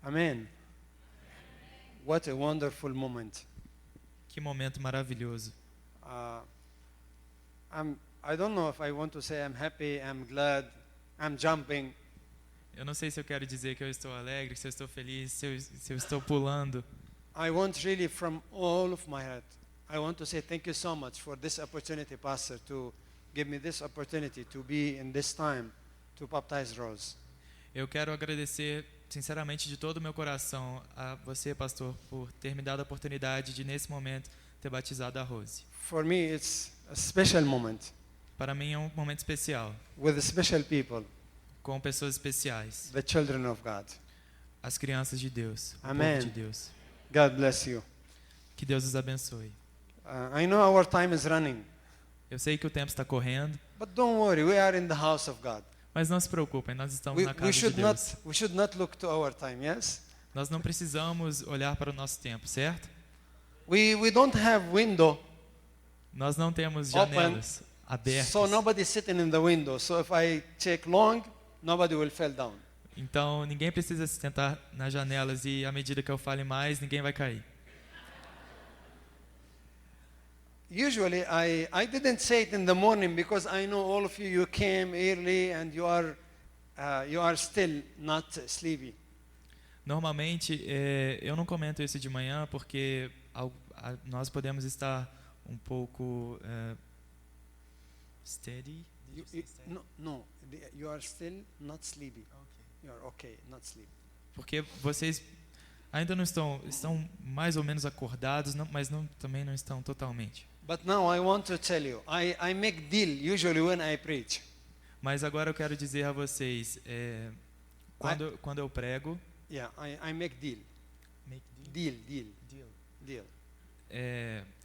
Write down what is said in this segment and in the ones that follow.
Amen. What a wonderful moment. Que momento maravilhoso. I don't know if I want to say I'm happy, I'm glad, I'm jumping. Eu não sei se eu quero dizer que eu estou alegre, se eu estou feliz, se eu estou pulando. I want really from all of my heart, I want to say thank you so much for this opportunity, Pastor, to give me this opportunity to be in this time to baptize Rose. Eu quero agradecer sinceramente de todo o meu coração a você, pastor, por ter me dado a oportunidade de nesse momento ter batizado a Rose. For me, it's a special moment Para mim é um momento especial, with special people, com pessoas especiais, the children of God. as crianças de Deus, o Amém. povo de Deus. God bless you. Que Deus os abençoe. I know our time is running, Eu sei que o tempo está correndo, but don't worry, we are in the house of God. mas não se preocupem, nós estamos na We casa de should Deus. not look to our time, yes? Nós não precisamos olhar para o nosso tempo, certo? We don't have window, Nós não temos Open. janelas abertas. so nobody's sitting in the window. So if I take long, nobody will fall down. Então, ninguém precisa se sentar nas janelas e, à medida que eu fale mais, ninguém vai cair. Usually, I didn't say it in the morning because I know all of you came early and you are still not sleepy. Normalmente, eu não comento isso de manhã porque nós podemos estar um pouco steady. You are still not sleepy. You are okay, not sleepy. Porque vocês ainda não estão mais ou menos acordados, mas também não estão totalmente. But now I want to tell you, I make deal usually when I preach. Mas agora eu quero dizer a vocês, quando eu prego, Yeah, I make deal. Deal.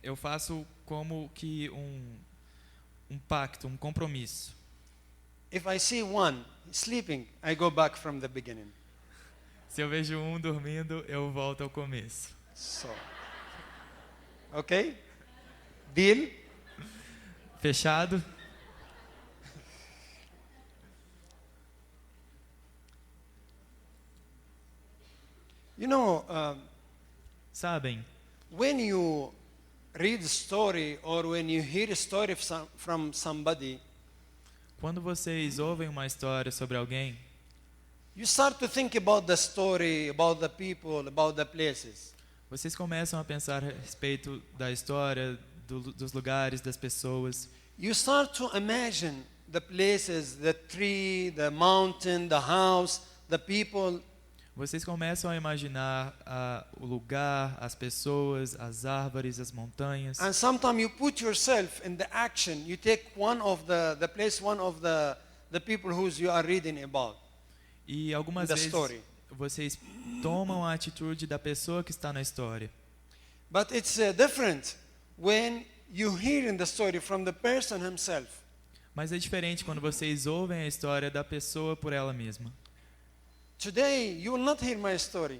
Eu faço como que um pacto, um compromisso. If I see one sleeping, I go back from the beginning. Se eu vejo um dormindo, eu volto ao começo. So, okay? Deal? Fechado? You know, Sabem, when you read a story or when you hear a story from somebody, quando vocês ouvem uma história sobre alguém, you start to think about the story, about the people, about the places. vocês começam a pensar a respeito da história, dos lugares, das pessoas. You start to imagine the places, the tree, the mountain, the house, the people. Vocês começam a imaginar o lugar, as pessoas, as árvores, as montanhas. And sometimes you put yourself in the action. You take one of the place, one of the people whose you are reading about. E algumas The vezes story. vocês tomam a atitude da pessoa que está na história. But it's different when you hear in the story from the person himself. Mas é diferente quando vocês ouvem a história da pessoa por ela mesma. Today, you will not hear my story.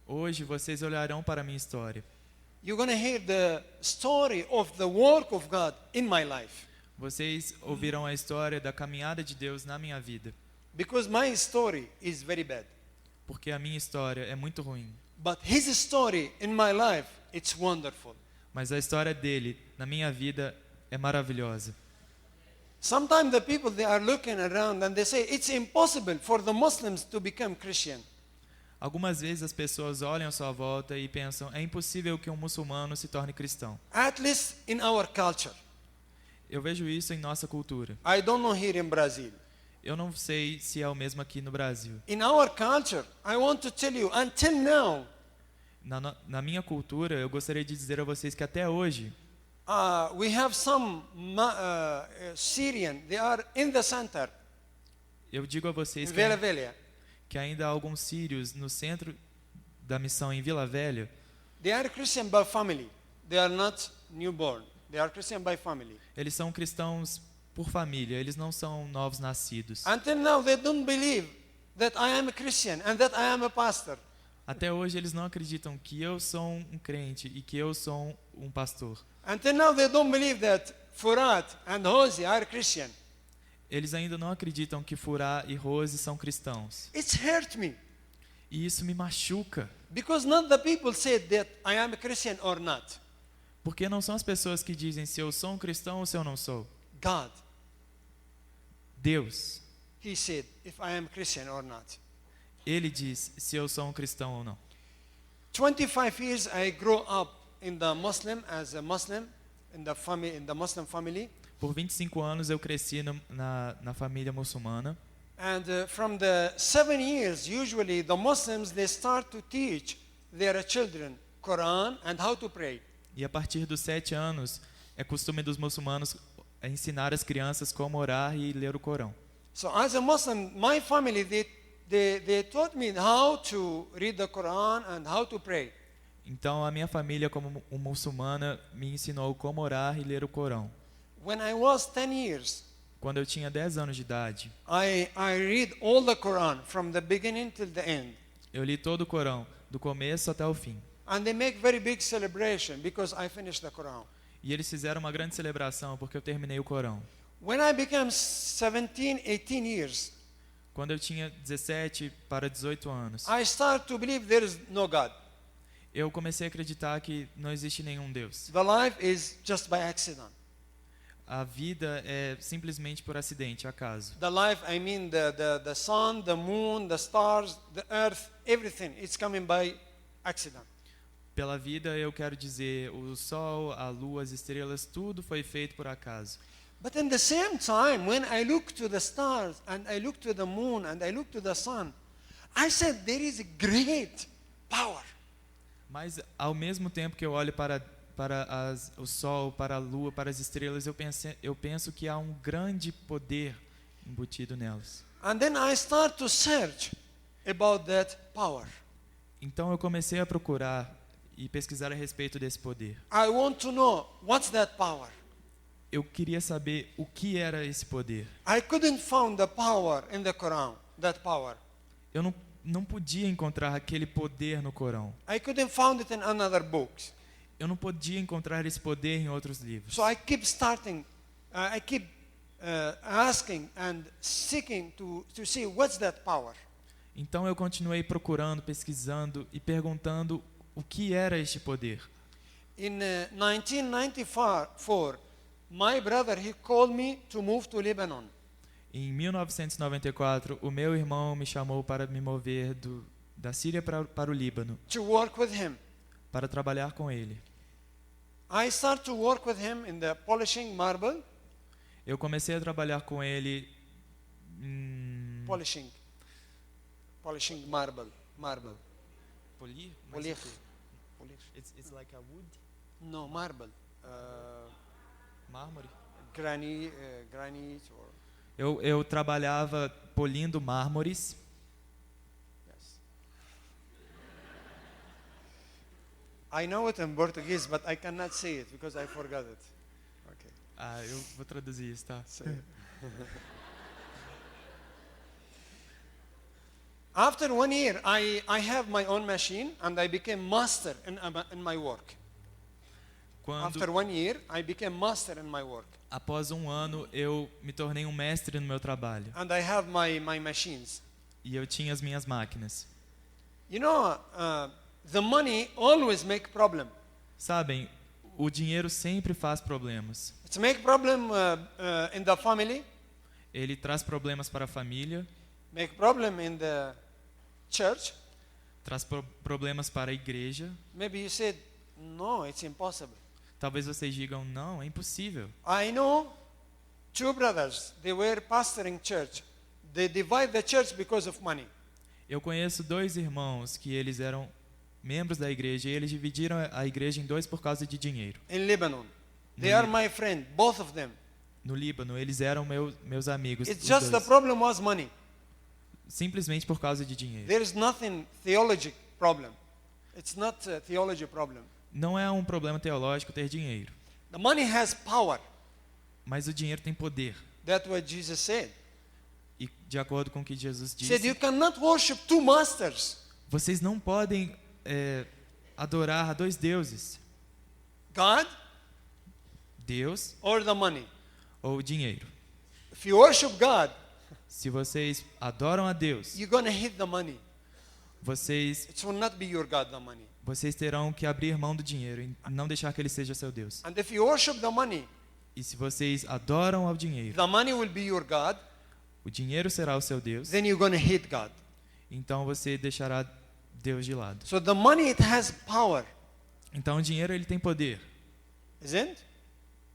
Hoje vocês olharão para a minha história. You're going to hear the story of the work of God in my life. Vocês ouvirão a história da caminhada de Deus na minha vida. Because my story is very bad. Porque a minha história é muito ruim. But his story in my life, it's wonderful. Mas a história dele na minha vida é maravilhosa. Sometimes the people, they are looking around and they say, it's impossible for the Muslims to become Christian. Algumas vezes as pessoas olham à sua volta e pensam, é impossível que um muçulmano se torne cristão. At least in our culture. Eu vejo isso em nossa cultura. I don't know here in Brazil. Eu não sei se é o mesmo aqui no Brasil. In our culture, I want to tell you, until now, Na minha cultura, eu gostaria de dizer a vocês que até hoje, we have some Syrian, they are in the center, eu digo a in vocês Vila Velha. que ainda há alguns sírios no centro da missão em Vila Velha. They are Christian by family. They are not newborn. They are Christian by family. Eles são cristãos por família, eles não são novos nascidos. Until now, they don't believe that I am a Christian and that I am a pastor. Até hoje eles não acreditam que eu sou um crente e que eu sou um pastor. Until now, they don't believe that Furat and Hosea are Christian. Eles ainda não acreditam que Furá e Rose são cristãos. It's hurt me. E isso me machuca. Because not the people said that I am a Christian or not. Porque não são as pessoas que dizem se eu sou um cristão ou se eu não sou. God, Deus, He said if I am Christian or not. Ele diz se eu sou um cristão ou não. 25 years I grew up in the Muslim as a Muslim in the Muslim family. Por 25 anos eu cresci na família muçulmana. And from the 7 years, usually the Muslims, they start to teach their children Quran and how to pray. E a partir dos 7 anos é costume dos muçulmanos ensinar as crianças como orar e ler o Corão. So as a Muslim, my family, they taught me how to read the Quran and how to pray. Então a minha família como muçulmana me ensinou como orar e ler o Corão. When I was 10 years, Quando eu tinha 10 anos de idade, I read all the Quran from the beginning till the end. eu li todo o Corão, do começo até o fim. And they make very big celebration because I finished the Quran. E eles fizeram uma grande celebração porque eu terminei o Corão. When I became 17, 18 years, Quando eu tinha 17 para 18 anos, I started to believe there is no God. eu comecei a acreditar que não existe nenhum Deus. The life is just by accident. A vida é simplesmente por acidente, acaso. The life, I mean the sun, the moon, the stars, the earth, everything, it's coming by accident. Pela vida eu quero dizer, o sol, a lua, as estrelas, tudo foi feito por acaso. But in the same time, when I look to the stars and I look to the moon and I look to the sun, I said there is a great power. Mas ao mesmo tempo que eu olho para o sol, para a lua, para as estrelas, eu penso que há um grande poder embutido nelas. And then I start to search about that power. Então eu comecei a procurar e pesquisar a respeito desse poder. I want to know what's that power. Eu queria saber o que era esse poder. I couldn't find the power in the Quran, that power. Eu não podia encontrar aquele poder no Corão. I couldn't find it in another books. Eu não podia encontrar esse poder em outros livros. So I keep asking and seeking to see what's that power. Então eu continuei procurando, pesquisando e perguntando o que era este poder. In 1994, my brother, he called me to move to Lebanon. Em 1994, o meu irmão me chamou para me mover da Síria para o Líbano, To work with him. para trabalhar com ele. I started to work with him in the polishing marble. Eu comecei a trabalhar com ele Polishing marble. Polir? Polir. It's like a wood? No, marble. Mármore? Granite or Eu trabalhava polindo mármores. yes. I know it in Portuguese, but I cannot say it because I forgot it. Okay. Eu vou traduzir isso, tá? Say it. After 1 year, I have my own machine and I became master in my work. After Quando, 1 year, I became master in my work. após um ano, eu me tornei um mestre no meu trabalho. And I have my machines. E eu tinha as minhas máquinas. You know, the money always make problem. Sabem, o dinheiro sempre faz problemas. It's make problem in the family, Ele traz problemas para a família, make problem in the church. traz problemas para a igreja. Maybe you said, no, it's impossible. Talvez vocês digam, não, é impossível. I know 2 brothers, they were pastoring church. They divide the church because of money. Eu conheço 2 irmãos que eles eram membros da igreja e eles dividiram a igreja em 2 por causa de dinheiro. In Lebanon. They No are Líbano. my friend, both of them. No Líbano, eles eram meus amigos. It's os just the dois. problem was money. Simplesmente por causa de dinheiro. There is nothing theology problem. It's not a theology problem. Não é um problema teológico ter dinheiro, The money has power. mas o dinheiro tem poder. That's what Jesus said. E de acordo com o que Jesus He said you disse, cannot worship 2 masters. vocês não podem adorar a 2 deuses, God Deus or the money. ou o dinheiro. If you worship God, Se vocês adoram a Deus, you're going to hate the money. vocês It will not be your God, the money. vocês terão que abrir mão do dinheiro e não deixar que ele seja seu Deus. And if you worship the money, E se vocês adoram ao dinheiro, the money will be your God, o dinheiro será o seu Deus, then you're going to hate God. então você deixará Deus de lado. So the money, it has power, Então o dinheiro ele tem poder, isn't it?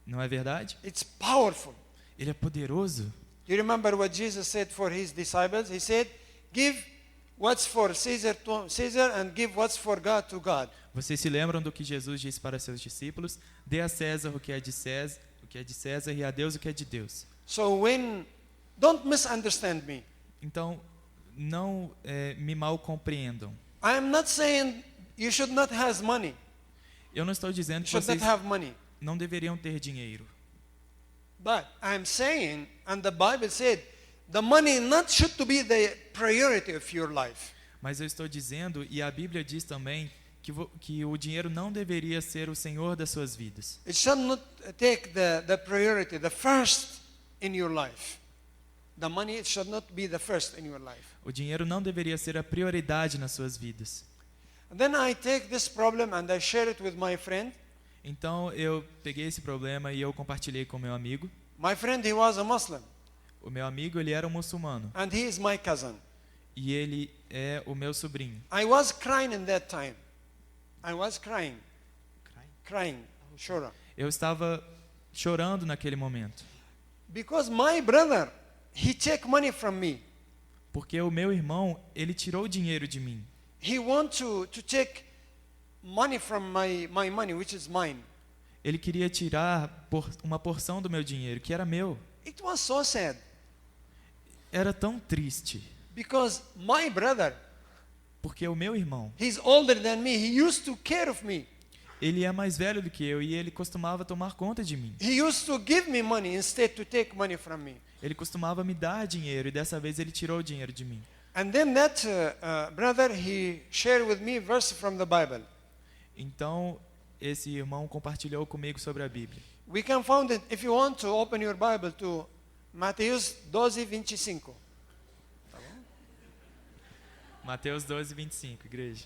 não é verdade? It's powerful. Ele é poderoso. You remember what Jesus said for his disciples? He said, give what's for Caesar to Caesar and give what's for God to God. Vocês se lembram do que Jesus disse para seus discípulos? Dê a César o que é de César e a Deus o que é de Deus. So don't misunderstand me. Então, não me mal compreendam. I am not saying you should not have money. Eu não estou dizendo que Should not vocês have money. não deveriam ter dinheiro. But I'm saying, and the Bible said, the money not should to be the priority of your life. Mas eu estou dizendo, e a Bíblia diz também, que o dinheiro não deveria ser o senhor das suas vidas. It should not take the priority, the first in your life. The money it should not be the first in your life. O dinheiro não deveria ser a prioridade nas suas vidas. And then I take this problem and I share it with my friend. Então eu peguei esse problema e eu compartilhei com meu amigo. My friend, he was a Muslim, O meu amigo, ele era um muçulmano and he is my cousin. e ele é o meu sobrinho. I was crying in that time. I was crying, sure. Eu estava chorando naquele momento, Because my brother, he take money from me. porque o meu irmão, ele tirou o dinheiro de mim. He want to take money from my money, which is mine. Ele queria tirar uma porção do meu dinheiro, que era meu. It was so sad Era tão triste, because my brother, porque o meu irmão, he's older than me. He used to care of me. ele é mais velho do que eu e ele costumava tomar conta de mim. He used to give me money instead to take money from me. Ele costumava me dar dinheiro e dessa vez ele tirou o dinheiro de mim. And then that brother, he shared with me verse from the Bible. Então, esse irmão compartilhou comigo sobre a Bíblia. We can find it, if you want to open your Bible to Mateus 12:25. Mateus 12:25, igreja.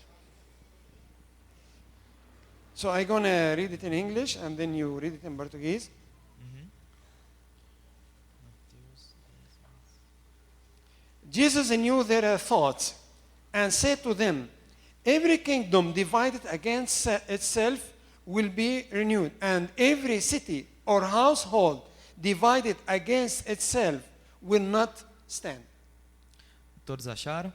So I'm going to read it in English and then you read it in Portuguese. Jesus knew their thoughts and said to them, every kingdom divided against itself will be renewed, and every city or household divided against itself will not stand. Todos acharam?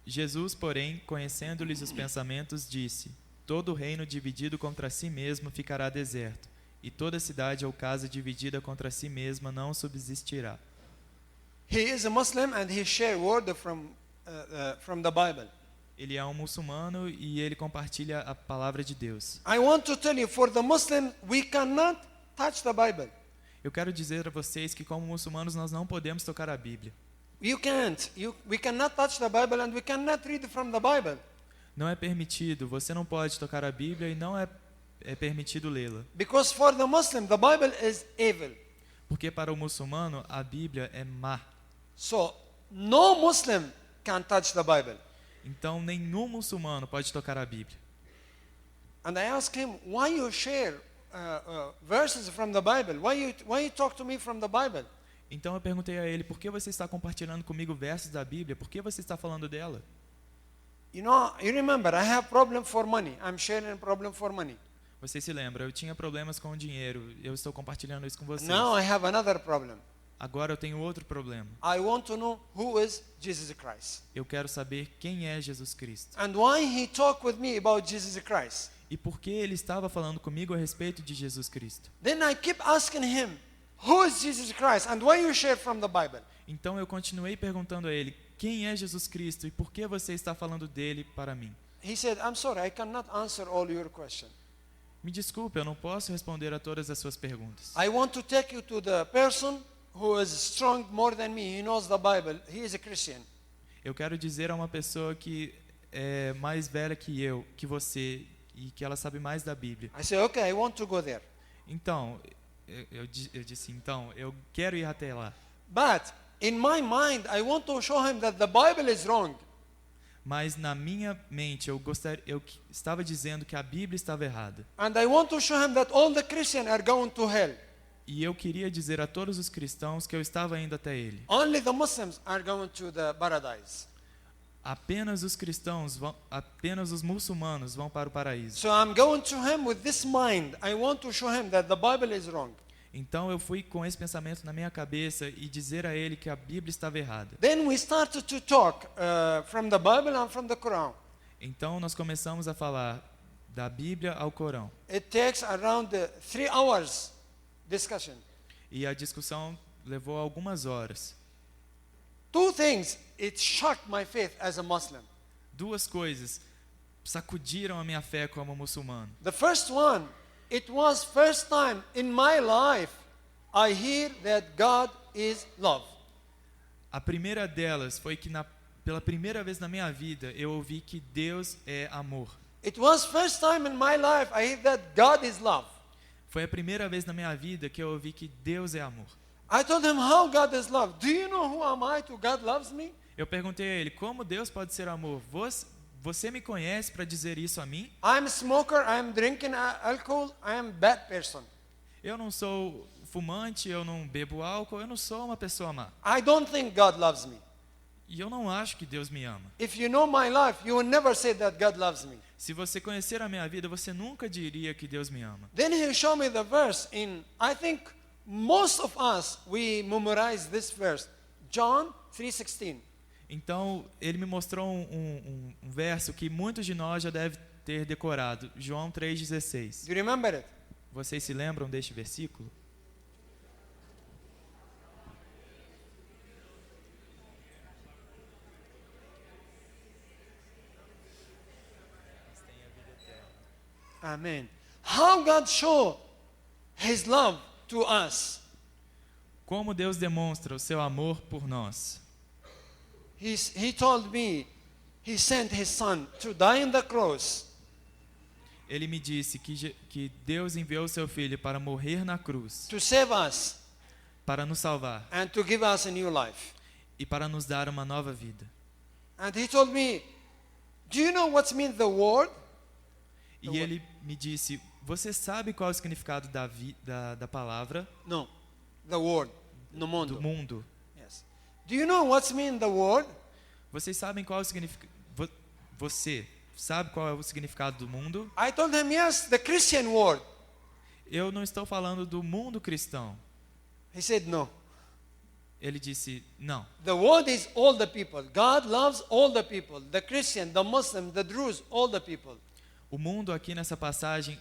Jesus, porém, conhecendo-lhes os pensamentos, disse: todo reino dividido contra si mesmo ficará deserto, e toda cidade ou casa dividida contra si mesma não subsistirá. He is a Muslim and he shared word from the Bible. Ele é um muçulmano e ele compartilha a palavra de Deus. I want to tell you, for the Muslim, we cannot touch the Bible. Eu quero dizer a vocês que como muçulmanos nós não podemos tocar a Bíblia. You can't. We cannot touch the Bible and we cannot read from the Bible. Não é permitido, você não pode tocar a Bíblia e não é permitido lê-la. Because for the Muslim, the Bible is evil. Porque para o muçulmano a Bíblia é má. So, no Muslim can touch the Bible. Então nenhum muçulmano pode tocar a Bíblia. And I asked him, why you share verses from the Bible? Why you talk to me from the Bible? Então eu perguntei a ele, por que você está compartilhando comigo versos da Bíblia? Por que você está falando dela? You know, you remember, I have problem for money. I'm sharing a problem for money. Você se lembra, eu tinha problemas com o dinheiro, eu estou compartilhando isso com vocês. Now I have another problem. Agora eu tenho outro problema. I want to know who is Jesus Christ. Eu quero saber quem é Jesus Cristo. And why he talked with me about Jesus Christ. E por que ele estava falando comigo a respeito de Jesus Cristo. Then I keep asking him, who is Jesus Christ and why you share from the Bible? Então eu continuei perguntando a ele, quem é Jesus Cristo e por que você está falando dele para mim? He said, I'm sorry, I cannot answer all your questions. Me desculpe, eu não posso responder a todas as suas perguntas. I want to take you to the person who is strong more than me. He knows the Bible. He is a Christian. Eu quero dizer a uma pessoa que é mais velha que eu, que você, e que ela sabe mais da Bíblia. I said, okay, I want to go there. Então, eu disse, então, eu quero ir até lá. But in my mind, I want to show him that the Bible is wrong. Mas na minha mente eu estava dizendo que a Bíblia estava errada. And I want to show him that all the Christians are going to hell. E eu queria dizer a todos os cristãos que eu estava indo até ele. Only the Muslims are going to the paradise. Apenas os muçulmanos vão para o paraíso. So I'm going to him with this mind. I want to show him that the Bible is wrong. Então eu fui com esse pensamento na minha cabeça e dizer a ele que a Bíblia estava errada. Then we started to talk from the Bible and from the Quran. Então nós começamos a falar da Bíblia ao Corão. It takes around 3 hours discussion. E a discussão levou algumas horas. Two things, it shocked my faith as a Muslim. Duas coisas sacudiram a minha fé como muçulmano. The first one, it was first time in my life I hear that God is love. A primeira delas foi que pela primeira vez na minha vida eu ouvi que Deus é amor. It was first time in my life I hear that God is love. Foi a primeira vez na minha vida que eu ouvi que Deus é amor. I told him how God is love. Do you know who am I to God loves me? Eu perguntei a ele, como Deus pode ser amor? Você me conhece para dizer isso a mim? I'm a smoker, I'm drinking alcohol, I am bad person. Eu não sou fumante, eu não bebo álcool, eu não sou uma pessoa má. I don't think God loves me. E eu não acho que Deus me ama. If you know my life, you will never say that God loves me. Se você conhecer a minha vida, você nunca diria que Deus me ama. Then he showed me the verse I think most of us, we memorize this verse. John 3:16. Então, ele me mostrou um verso que muitos de nós já devem ter decorado. João 3,16. Do you remember it? Vocês se lembram deste versículo? Amen. How God show his love to us. Como Deus demonstra o seu amor por nós. He told me he sent his son to die on the cross. Ele me disse que Deus enviou o seu filho para morrer na cruz, To save us para nos salvar and to give us a new life. e para nos dar uma nova vida. And he told me, do you know what means the word? E ele me disse, você sabe qual é o significado da palavra No, the word, no mundo. do mundo? Yes. Do you know what means the word? Vocês sabem qual é o significado? Você sabe qual é o significado do mundo? I told him, yes, the Christian word. Eu não estou falando do mundo cristão. He said, no. Ele disse, não. The word is all the people. God loves all the people. The Christian, the Muslim, the Druze, all the people. O mundo aqui nessa passagem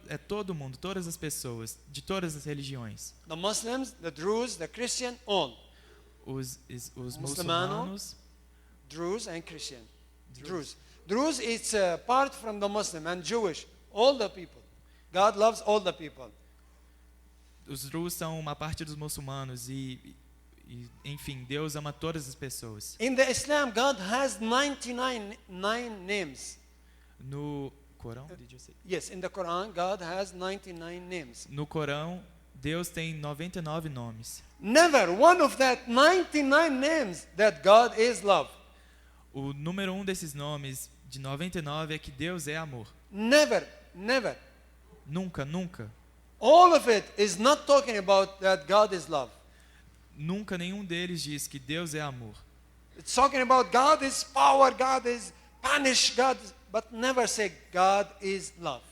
é todo mundo, todas as pessoas, de todas as religiões. The Muslims, the Druze, the Christian, all. Os Muçulmano. muçulmanos, Druze and Christian. Druze. Druze is apart from the Muslim and Jewish. All the people. God loves all the people. os drus são uma parte dos muçulmanos enfim, Deus ama todas as pessoas. In the Islam, God has 99 names. No Corão, did you say? Yes, in the Quran, God has 99 names. No Corão, Deus tem 99 nomes. Never one of that 99 names that God is love. O número 1 desses nomes, de 99, é que Deus é amor. Never, never. Nunca, nunca. All of it is not talking about that God is love. Nunca nenhum deles diz que Deus é amor. It's talking about God is power, God is punish, God is, but never say God is love.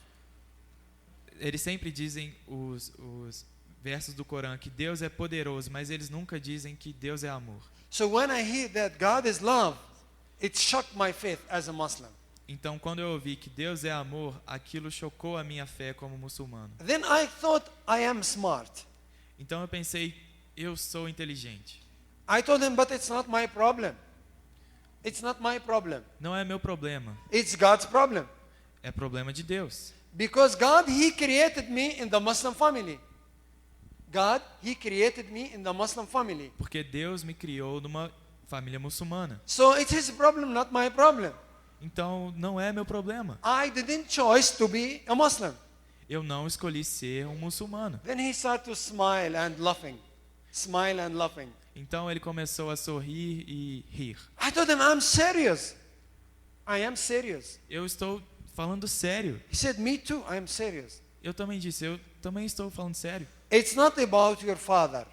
Eles sempre dizem os versos do Corão que Deus é poderoso, mas eles nunca dizem que Deus é amor. So when I hear that God is love, it shocked my faith as a Muslim. Então, quando eu ouvi que Deus é amor, aquilo chocou a minha fé como muçulmano. Then I thought I am smart. Então eu pensei, eu sou inteligente. I told him, but it's not my problem. It's not my problem. Não é meu problema, It's God's problem. é problema de Deus. Because God, He created me in the Muslim family. God, He created me in the Muslim family. Porque Deus me criou numa família muçulmana. So it's His problem, not my problem. Então, não é meu problema. I didn't choose to be a Muslim. Eu não escolhi ser um muçulmano. Then he started to smile and laughing. Smile and laughing. Então, ele começou a sorrir e rir. I told him, I'm serious. I am serious. Eu estou falando sério. He said, me too, I am serious. Eu também disse, eu também estou falando sério. It's not about your father.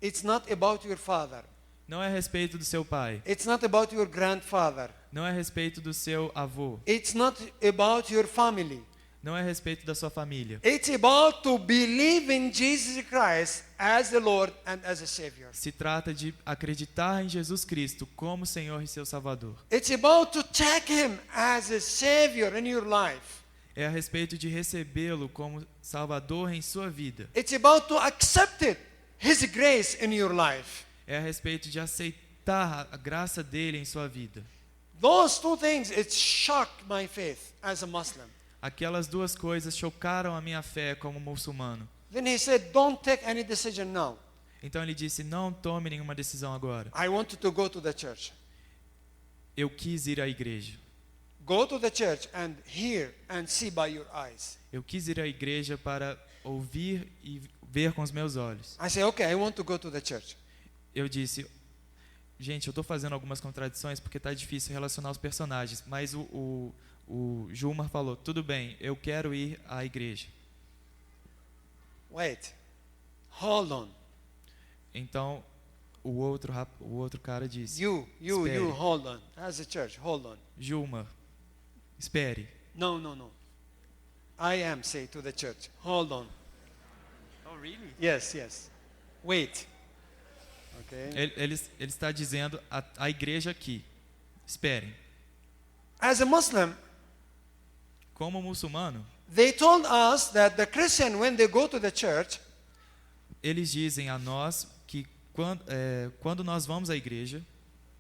It's not about your father. Não é a respeito do seu pai. It's not about your grandfather. Não é a respeito do seu avô. It's not about your family. Não é a respeito da sua família. It's about to believe in Jesus Christ as the Lord and as a Savior. Se trata de acreditar em Jesus Cristo como Senhor e seu Salvador. It's about to take Him as a Savior in your life. É a respeito de recebê-lo como Salvador em sua vida. It's about to accept it, His grace in your life. É a respeito de aceitar a graça dele em sua vida. Those two things, it shocked my faith as a Muslim. Aquelas duas coisas chocaram a minha fé como muçulmano. Then he said, don't take any decision now. Então ele disse, não tome nenhuma decisão agora. I want you to go to the church. Eu quis ir à igreja. Go to the church and hear and see by your eyes. Eu quis ir à igreja para ouvir e ver com os meus olhos. I say, okay, I want to go to the church. Eu disse, gente, eu estou fazendo algumas contradições porque está difícil relacionar os personagens, mas o Gilmar falou, tudo bem, eu quero ir à igreja. Wait, hold on. Então o outro cara disse, You, espere. hold on. As a church, hold on. Gilmar, espere. No. I am say to the church, hold on. Oh, really? Yes. Wait. Okay. Ele está dizendo à igreja aqui, esperem. As a Muslim, Como muçulmano, they told us that the Christian, when they go to the church, eles dizem a nós que quando nós vamos à igreja,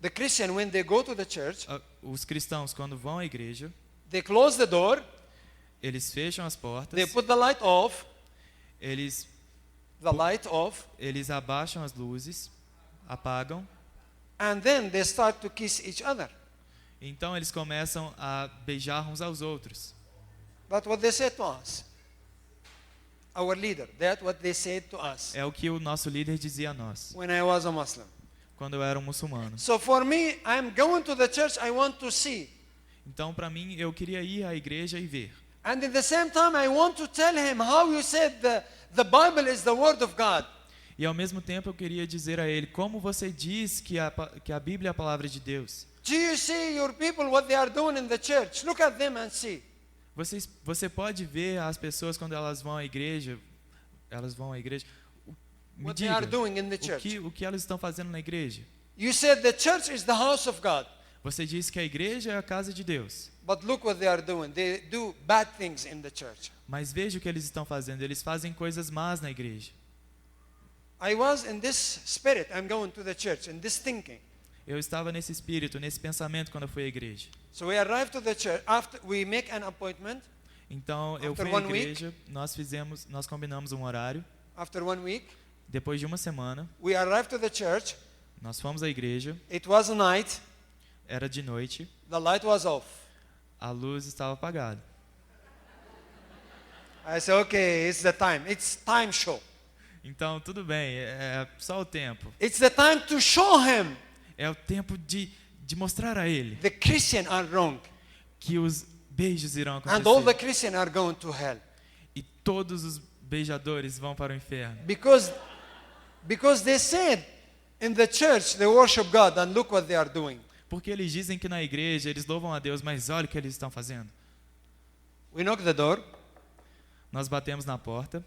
the Christian, when they go to the church, os cristãos quando vão à igreja, they close the door, eles fecham as portas, they put the light off, eles abaixam as luzes, apagam, and then they start to kiss each other. então eles começam a beijar uns aos outros. That's what they said to us. Our leader, that's what they said to us É o que o nosso líder dizia a nós, when I was a Muslim. quando eu era um muçulmano. So for me, I'm going to the church, I want to see. Então, para mim, eu queria ir à igreja e ver. And at the same time, I want to tell him how you said the Bible is the Word of God. E ao mesmo tempo eu queria dizer a ele, como você diz que a Bíblia é a palavra de Deus? Do you see your people, what they are doing in the church? Look at them and see. Você pode ver as pessoas quando elas vão à igreja, me What they are diga, doing in the church. o que elas estão fazendo na igreja? You said the church is the house of God. Você diz que a igreja é a casa de Deus. But look what they are doing. They do bad things in the church. Mas veja o que eles estão fazendo, eles fazem coisas más na igreja. I was in this spirit, I'm going to the church, in this thinking. Eu estava nesse espírito, nesse pensamento quando eu fui à igreja. So we arrived to the church, after we make an appointment, Então eu After fui à one week? igreja, nós combinamos um horário. after 1 week, Depois de uma semana, we arrived to the church, nós fomos à igreja, it was night, era de noite, the light was off. a luz estava apagada. I said, okay, it's the time. It's time show. Então, tudo bem, é só o tempo. It's the time to show him É o tempo de mostrar a ele the Christian are wrong. que os beijos irão And all the acontecer. Christian are going to hell. E todos os beijadores vão para o inferno. Because they said in the church they worship God and look what they are doing. Porque eles dizem que na igreja eles louvam a Deus, mas olha o que eles estão fazendo. We knock the door. Nós batemos na porta.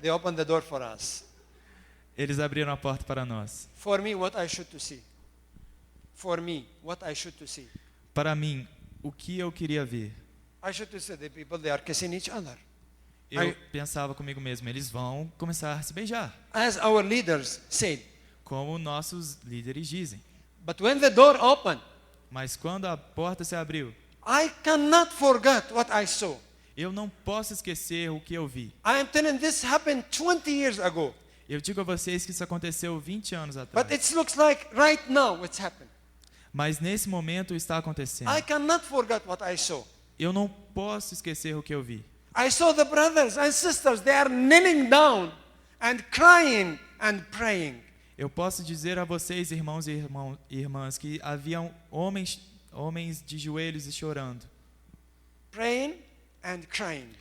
They open the door for us. Eles abriram a porta para nós. For me, what I should to see. For me, what I should to see. Para mim, o que eu queria ver? I should to see the people, they are kissing each other. Eu pensava comigo mesmo, eles vão começar a se beijar, As our leaders said. como nossos líderes dizem. But when the door opened, Mas quando a porta se abriu, I cannot forget what I saw. eu não posso esquecer o que eu vi. I am telling this happened 20 years ago. Eu digo a vocês que isso aconteceu 20 anos But atrás. it looks like right now it's happened. Mas nesse momento está acontecendo. I cannot forget what I saw. Eu não posso esquecer o que eu vi. I saw the brothers and sisters, they are kneeling down and crying and praying. Eu posso dizer a vocês, irmãos e irmãs, que haviam homens de joelhos e chorando, praying and crying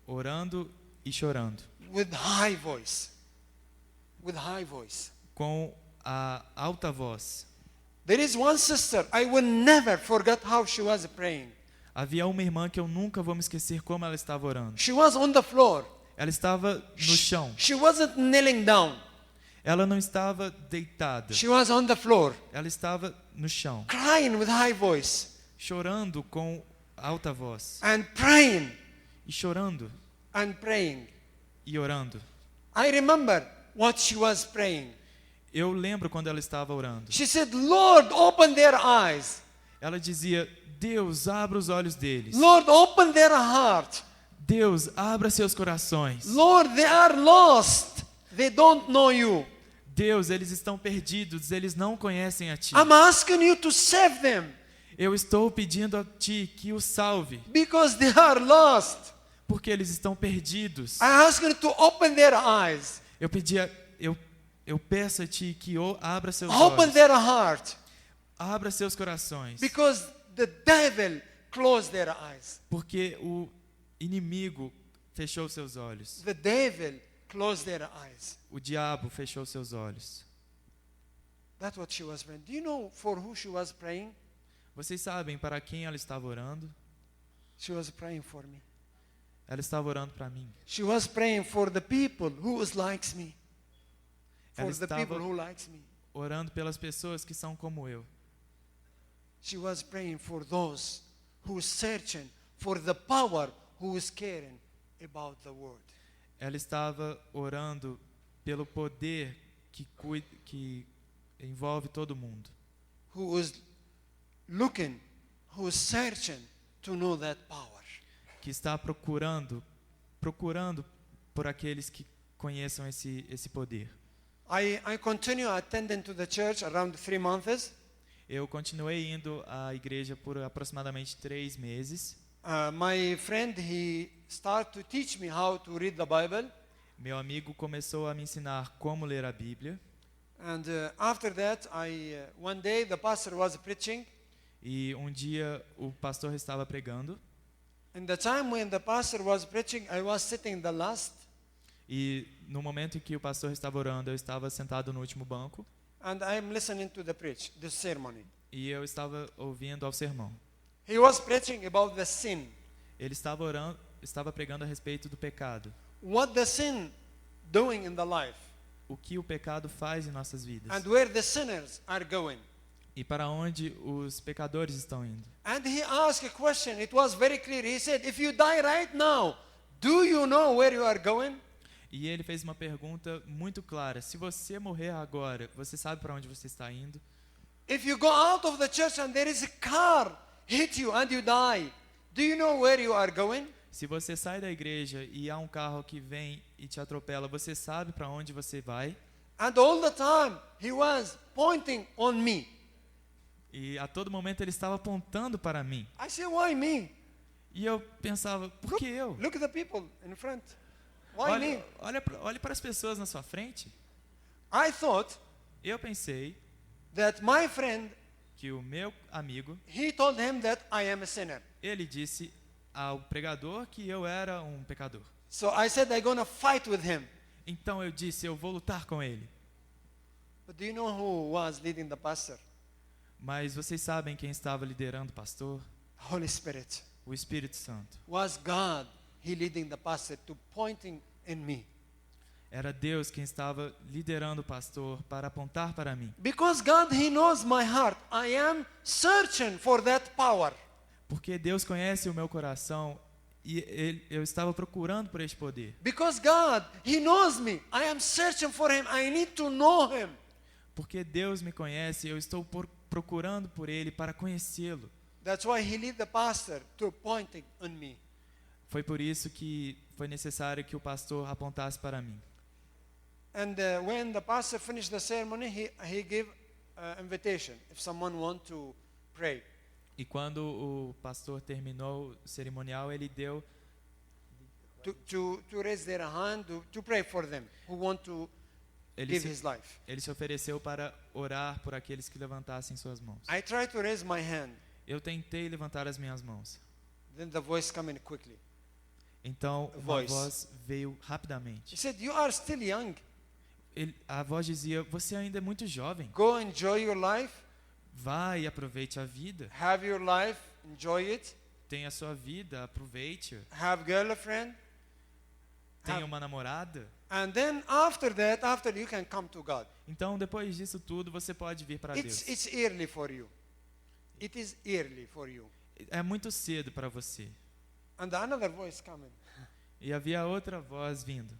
orando e chorando, with high voice. With high voice. com a alta voz. There is one sister, I will never forget how she was praying. Havia uma irmã que eu nunca vou me esquecer como ela estava orando. She was on the floor. Ela estava no chão. She wasn't kneeling down. Ela não estava deitada. She was on the floor, Ela estava no chão, crying with high voice chorando com alta voz. and praying E chorando and praying. e orando. I remember what she was praying. Eu lembro quando ela estava orando. She said, Lord, open their eyes. Ela dizia: Deus, abra os olhos deles. Lord, open their heart. Deus, abra seus corações. Lord, they are lost. They don't know you. Deus, eles estão perdidos, eles não conhecem a Ti. I'm asking you to save them Eu estou pedindo a Ti que os salve, because they are lost. porque eles estão perdidos. I ask you to open their eyes. Eu peço a Ti que abra seus Open olhos, their heart abra seus corações, because the devil closed their eyes. porque o inimigo fechou seus olhos. The devil closed their eyes. O diabo fechou seus olhos. That's what she was praying. Do you know for who she was praying? Vocês sabem para quem ela estava orando? She was praying for me. Ela estava orando para mim. She was praying for the people who likes me. For Ela the estava people who likes me. orando pelas pessoas que são como eu. She was praying for those who searching for the power who is caring about the world. Ela estava orando pelo poder que envolve todo mundo. Who is looking, who is searching to know that power. Que está procurando por aqueles que conheçam esse poder. I continue attending to the church around 3 months. Eu continuei indo à igreja por aproximadamente 3 meses. My friend, he started to teach me how to read the Bible. Meu amigo começou a me ensinar como ler a Bíblia. And after that, one day the pastor was preaching. E um dia o pastor estava pregando. In the time when the pastor was preaching, I was sitting the last. E no momento em que o pastor estava orando, eu estava sentado no último banco. And I'm listening to the ceremony. E eu estava ouvindo ao sermão. He was preaching about the sin. Ele estava pregando a respeito do pecado. What the sin doing in the life. O que o pecado faz em nossas vidas. And where the sinners are going. E para onde os pecadores estão indo. And he asked a question. It was very clear. He said, if you die right now, do you know where you are going? E ele fez uma pergunta muito clara. Se você morrer agora, você sabe para onde você está indo? If you go out of the church and there is a car hit you and you die, do you know where you are going? Se você sai da igreja e há um carro que vem e te atropela, você sabe para onde você vai? And all the time he was pointing on me. E a todo momento ele estava apontando para mim. I said, why me? E eu pensava, por que eu? Look at the people in front. Why me? Olhe para as pessoas na sua frente. I thought Eu pensei that my friend, que o meu amigo, he told him that I am a sinner. ele disse ao pregador que eu era um pecador. So I said I'm going to fight with him. Então eu disse, eu vou lutar com ele. But do you know who was leading the pastor? Mas vocês sabem quem estava liderando o pastor? Holy Spirit. O Espírito Santo. Was God, he leading the pastor to pointing in me. Era Deus quem estava liderando o pastor para apontar para mim. Because God, he knows my heart. I am searching for that power. Porque Deus conhece o meu coração e eu estava procurando por este poder. Because God, he knows me. I am searching for him. I need to know him. Porque Deus me conhece, eu estou procurando por ele para conhecê-lo. That's why he led the pastor to pointing on me. Foi por isso que foi necessário que o pastor apontasse para mim. And when the pastor finished the ceremony, he gave invitation if someone want to pray. E quando o pastor terminou o cerimonial, ele deu To raise their hand to pray for them who want to Ele give se, his life. ele se ofereceu para orar por aqueles que levantassem suas mãos. I tried to raise my hand. Eu tentei levantar as minhas mãos. Then the voice came in quickly. Então, uma Voice. voz veio He rapidamente. said, "You are still young. A voz dizia, você ainda é muito jovem. Go enjoy your life. Vai e aproveite a vida. Have your life. Enjoy it. Tenha a sua vida, aproveite. Have girlfriend. Tenha Have- uma namorada. And then after that, after you can come to God. Então, depois disso tudo, você pode vir para Deus. It's early for you. It is early for you." É muito cedo para você. And another voice coming. E havia outra voz vindo.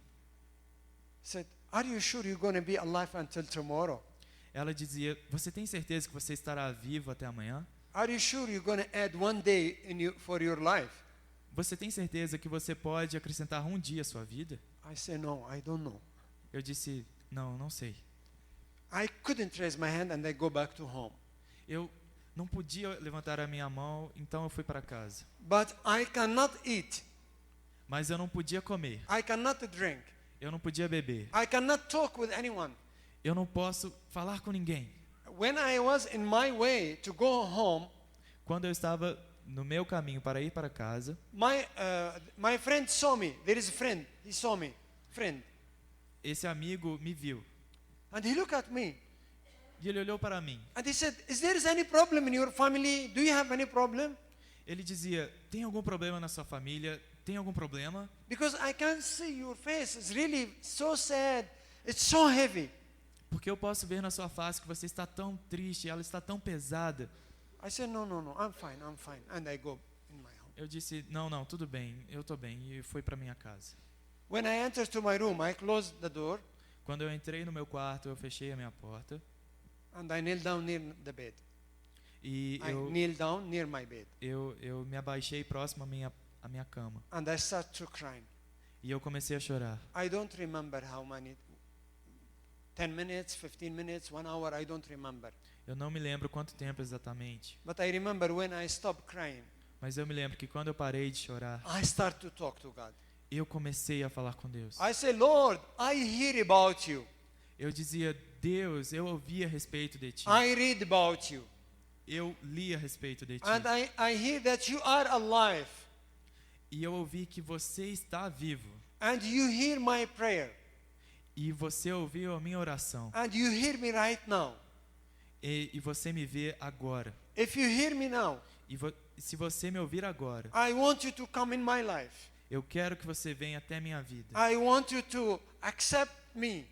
Said, "Are you sure you're going to be alive until tomorrow? Ela dizia, você tem certeza que você estará vivo até amanhã? Are you sure you're going to add one day for your life?" Você tem certeza que você pode acrescentar um dia à sua vida? I said, "No, I don't know." Eu disse, não sei. I couldn't raise my hand and I go back to home. Eu não podia levantar a minha mão, então eu fui para casa. But I cannot eat. Mas eu não podia comer, I cannot drink. eu não podia beber, I cannot talk with anyone. eu não posso falar com ninguém. When I was in my way to go home, Quando eu estava no meu caminho para ir para casa, my friend saw me. There is a friend. He saw me. Friend. esse amigo me viu. And he looked at me. E ele olhou para mim. And he said, "Is there any problem in your family? Do you have any problem?" Ele dizia, tem algum problema na sua família? Tem algum problema? Because I can see your face is really so sad. It's so heavy. Porque eu posso ver na sua face que você está tão triste, ela está tão pesada. I said, no, I'm fine, I'm fine. And I go in my home. Eu disse, não, tudo bem, eu estou bem. E fui para minha casa. When I entered to my room, I closed the door Quando eu entrei no meu quarto, eu fechei a minha porta. and I knelt down near the bed. E I knelt down near my bed. eu me abaixei próximo à minha cama. And I started to cry. E eu comecei a chorar. I don't remember how many, 10 minutes, 15 minutes, 1 hour, I don't remember. Eu não me lembro quanto tempo exatamente. But I remember when I stopped crying, Mas eu me lembro que quando eu parei de chorar, I started to talk to God. eu comecei a falar com Deus. I say, "Lord, I hear about you. Eu dizia, Deus, eu ouvi a respeito de Ti. I read about you. Eu li a respeito de Ti. And I hear that you are alive. E eu ouvi que você está vivo. And you hear my prayer. E você ouviu a minha oração. And you hear me right now. E você me vê agora. If you hear me now, Se você me ouvir agora, I want you to come in my life. eu quero que você venha até a minha vida. I want you to accept me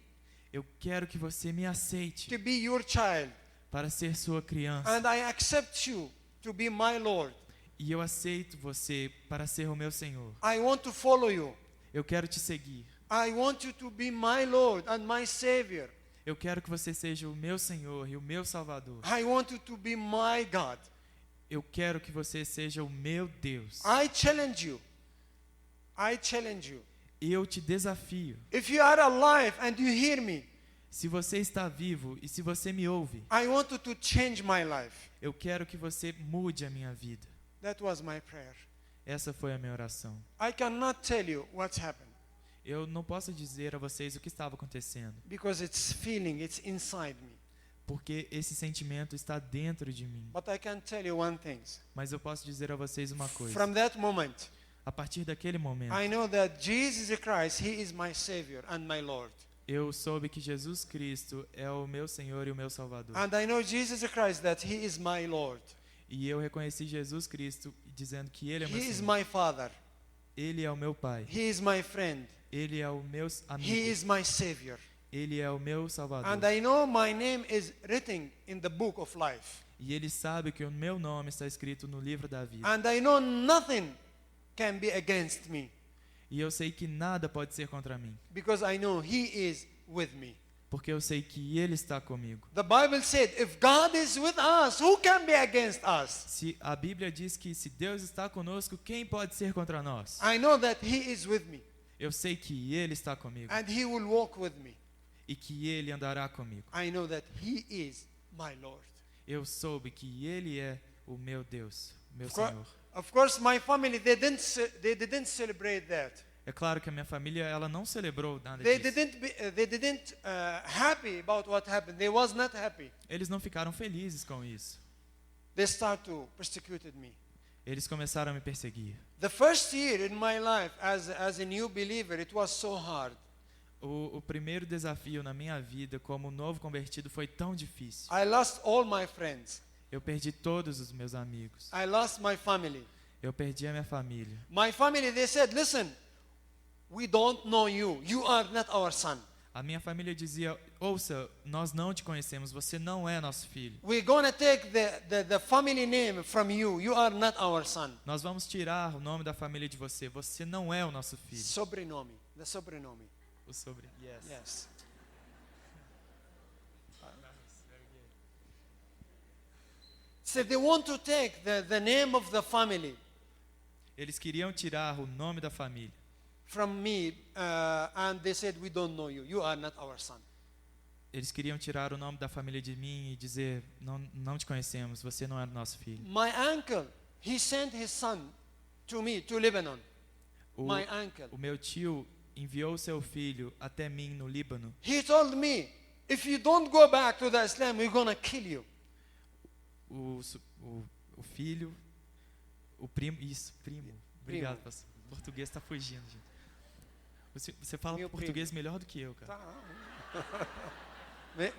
Eu quero que você me aceite to be your child. para ser sua criança. And I accept you to be my Lord. E eu aceito você para ser o meu Senhor. I want to follow you. Eu quero te seguir. I want you to be my Lord and my Savior. Eu quero que você seja o meu Senhor e o meu Salvador. I want you to be my God. Eu quero que você seja o meu Deus. I challenge you. I challenge you. Eu te desafio. If you are alive and you hear me, Se você está vivo e se você me ouve, I want you to change my life. eu quero que você mude a minha vida. That was my prayer. Essa foi a minha oração. I cannot tell you what's happened Eu não posso dizer a vocês o que estava acontecendo, because it's feeling, it's inside me. porque esse sentimento está dentro de mim. But I can tell you one thing. Mas eu posso dizer a vocês uma coisa. From that moment, A partir daquele momento, I know that Jesus Christ, He is my Savior and my Lord. eu soube que Jesus Cristo é o meu Senhor e o meu Salvador. And I know Jesus Christ that He is my Lord. E eu reconheci Jesus Cristo dizendo que Ele é meu He is Senhor. my Father. Ele é o meu Pai. He is my friend. Ele é o meu He amigo. is my Savior. Ele é o meu Salvador. And I know my name is written in the book of life. E Ele sabe que o meu nome está escrito no livro da vida. And I know nothing can be against me E eu sei que nada pode ser contra mim, because I know He is with me. porque eu sei que Ele está comigo. The Bible said, if God is with us, who can be against us? Se a Bíblia diz que se Deus está conosco, quem pode ser contra nós? I know that He is with me Eu sei que Ele está comigo and He will walk with me. e que Ele andará comigo. I know that He is my Lord. Eu soube que Ele é o meu Deus, meu Of cour- Senhor. Of course, my family, they didn't celebrate that. É claro que a minha família ela não celebrou nada They disso. didn't happy about what happened. They was not happy. Eles não ficaram felizes com isso. They start to persecuted me. Eles começaram a me perseguir. The first year in my life as a new believer, it was so hard. O primeiro desafio na minha vida como novo convertido foi tão difícil. I lost all my friends. Eu perdi todos os meus amigos. I lost my family. Eu perdi a minha família. My family, they said, listen, we don't know you. You are not our son. A minha família dizia: ouça, nós não te conhecemos, você não é nosso filho. We're going to take the family name from you. You are not our son. Nós vamos tirar o nome da família de você, você não é o nosso filho. Sobrenome. The sobrenome. O sobre... Yes. Yes. So they want to take the name of the family Eles queriam tirar o nome da família. from me, and they said, we don't know you. You are not our son. Eles queriam tirar o nome da família de mim e dizer: não te conhecemos, você não é nosso filho. My uncle, he sent his son to me, to Lebanon. My uncle. O meu tio enviou seu filho até mim no Líbano. He told me, if you don't go back to the Islam, we're going to kill you. O filho, o primo, isso, primo. Obrigado, pastor. O português está fugindo, gente. Você fala Meu português melhor do que eu, cara. Tá.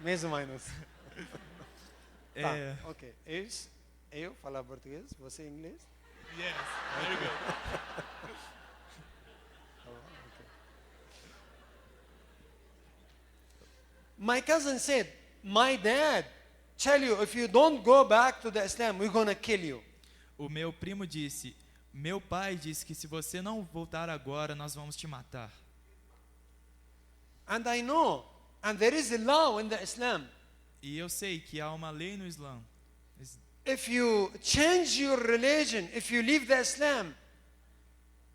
Mais ou menos. É, Tá, ok. Eu falar português, você inglês? yes, very good. My cousin said, my dad tell you, if you don't go back to the Islam, we're going to kill you. O meu primo disse: meu pai disse que se você não voltar agora, nós vamos te matar. And I know, and there is a law in the Islam. E eu sei que há uma lei no Islã. If you change your religion, if you leave the Islam,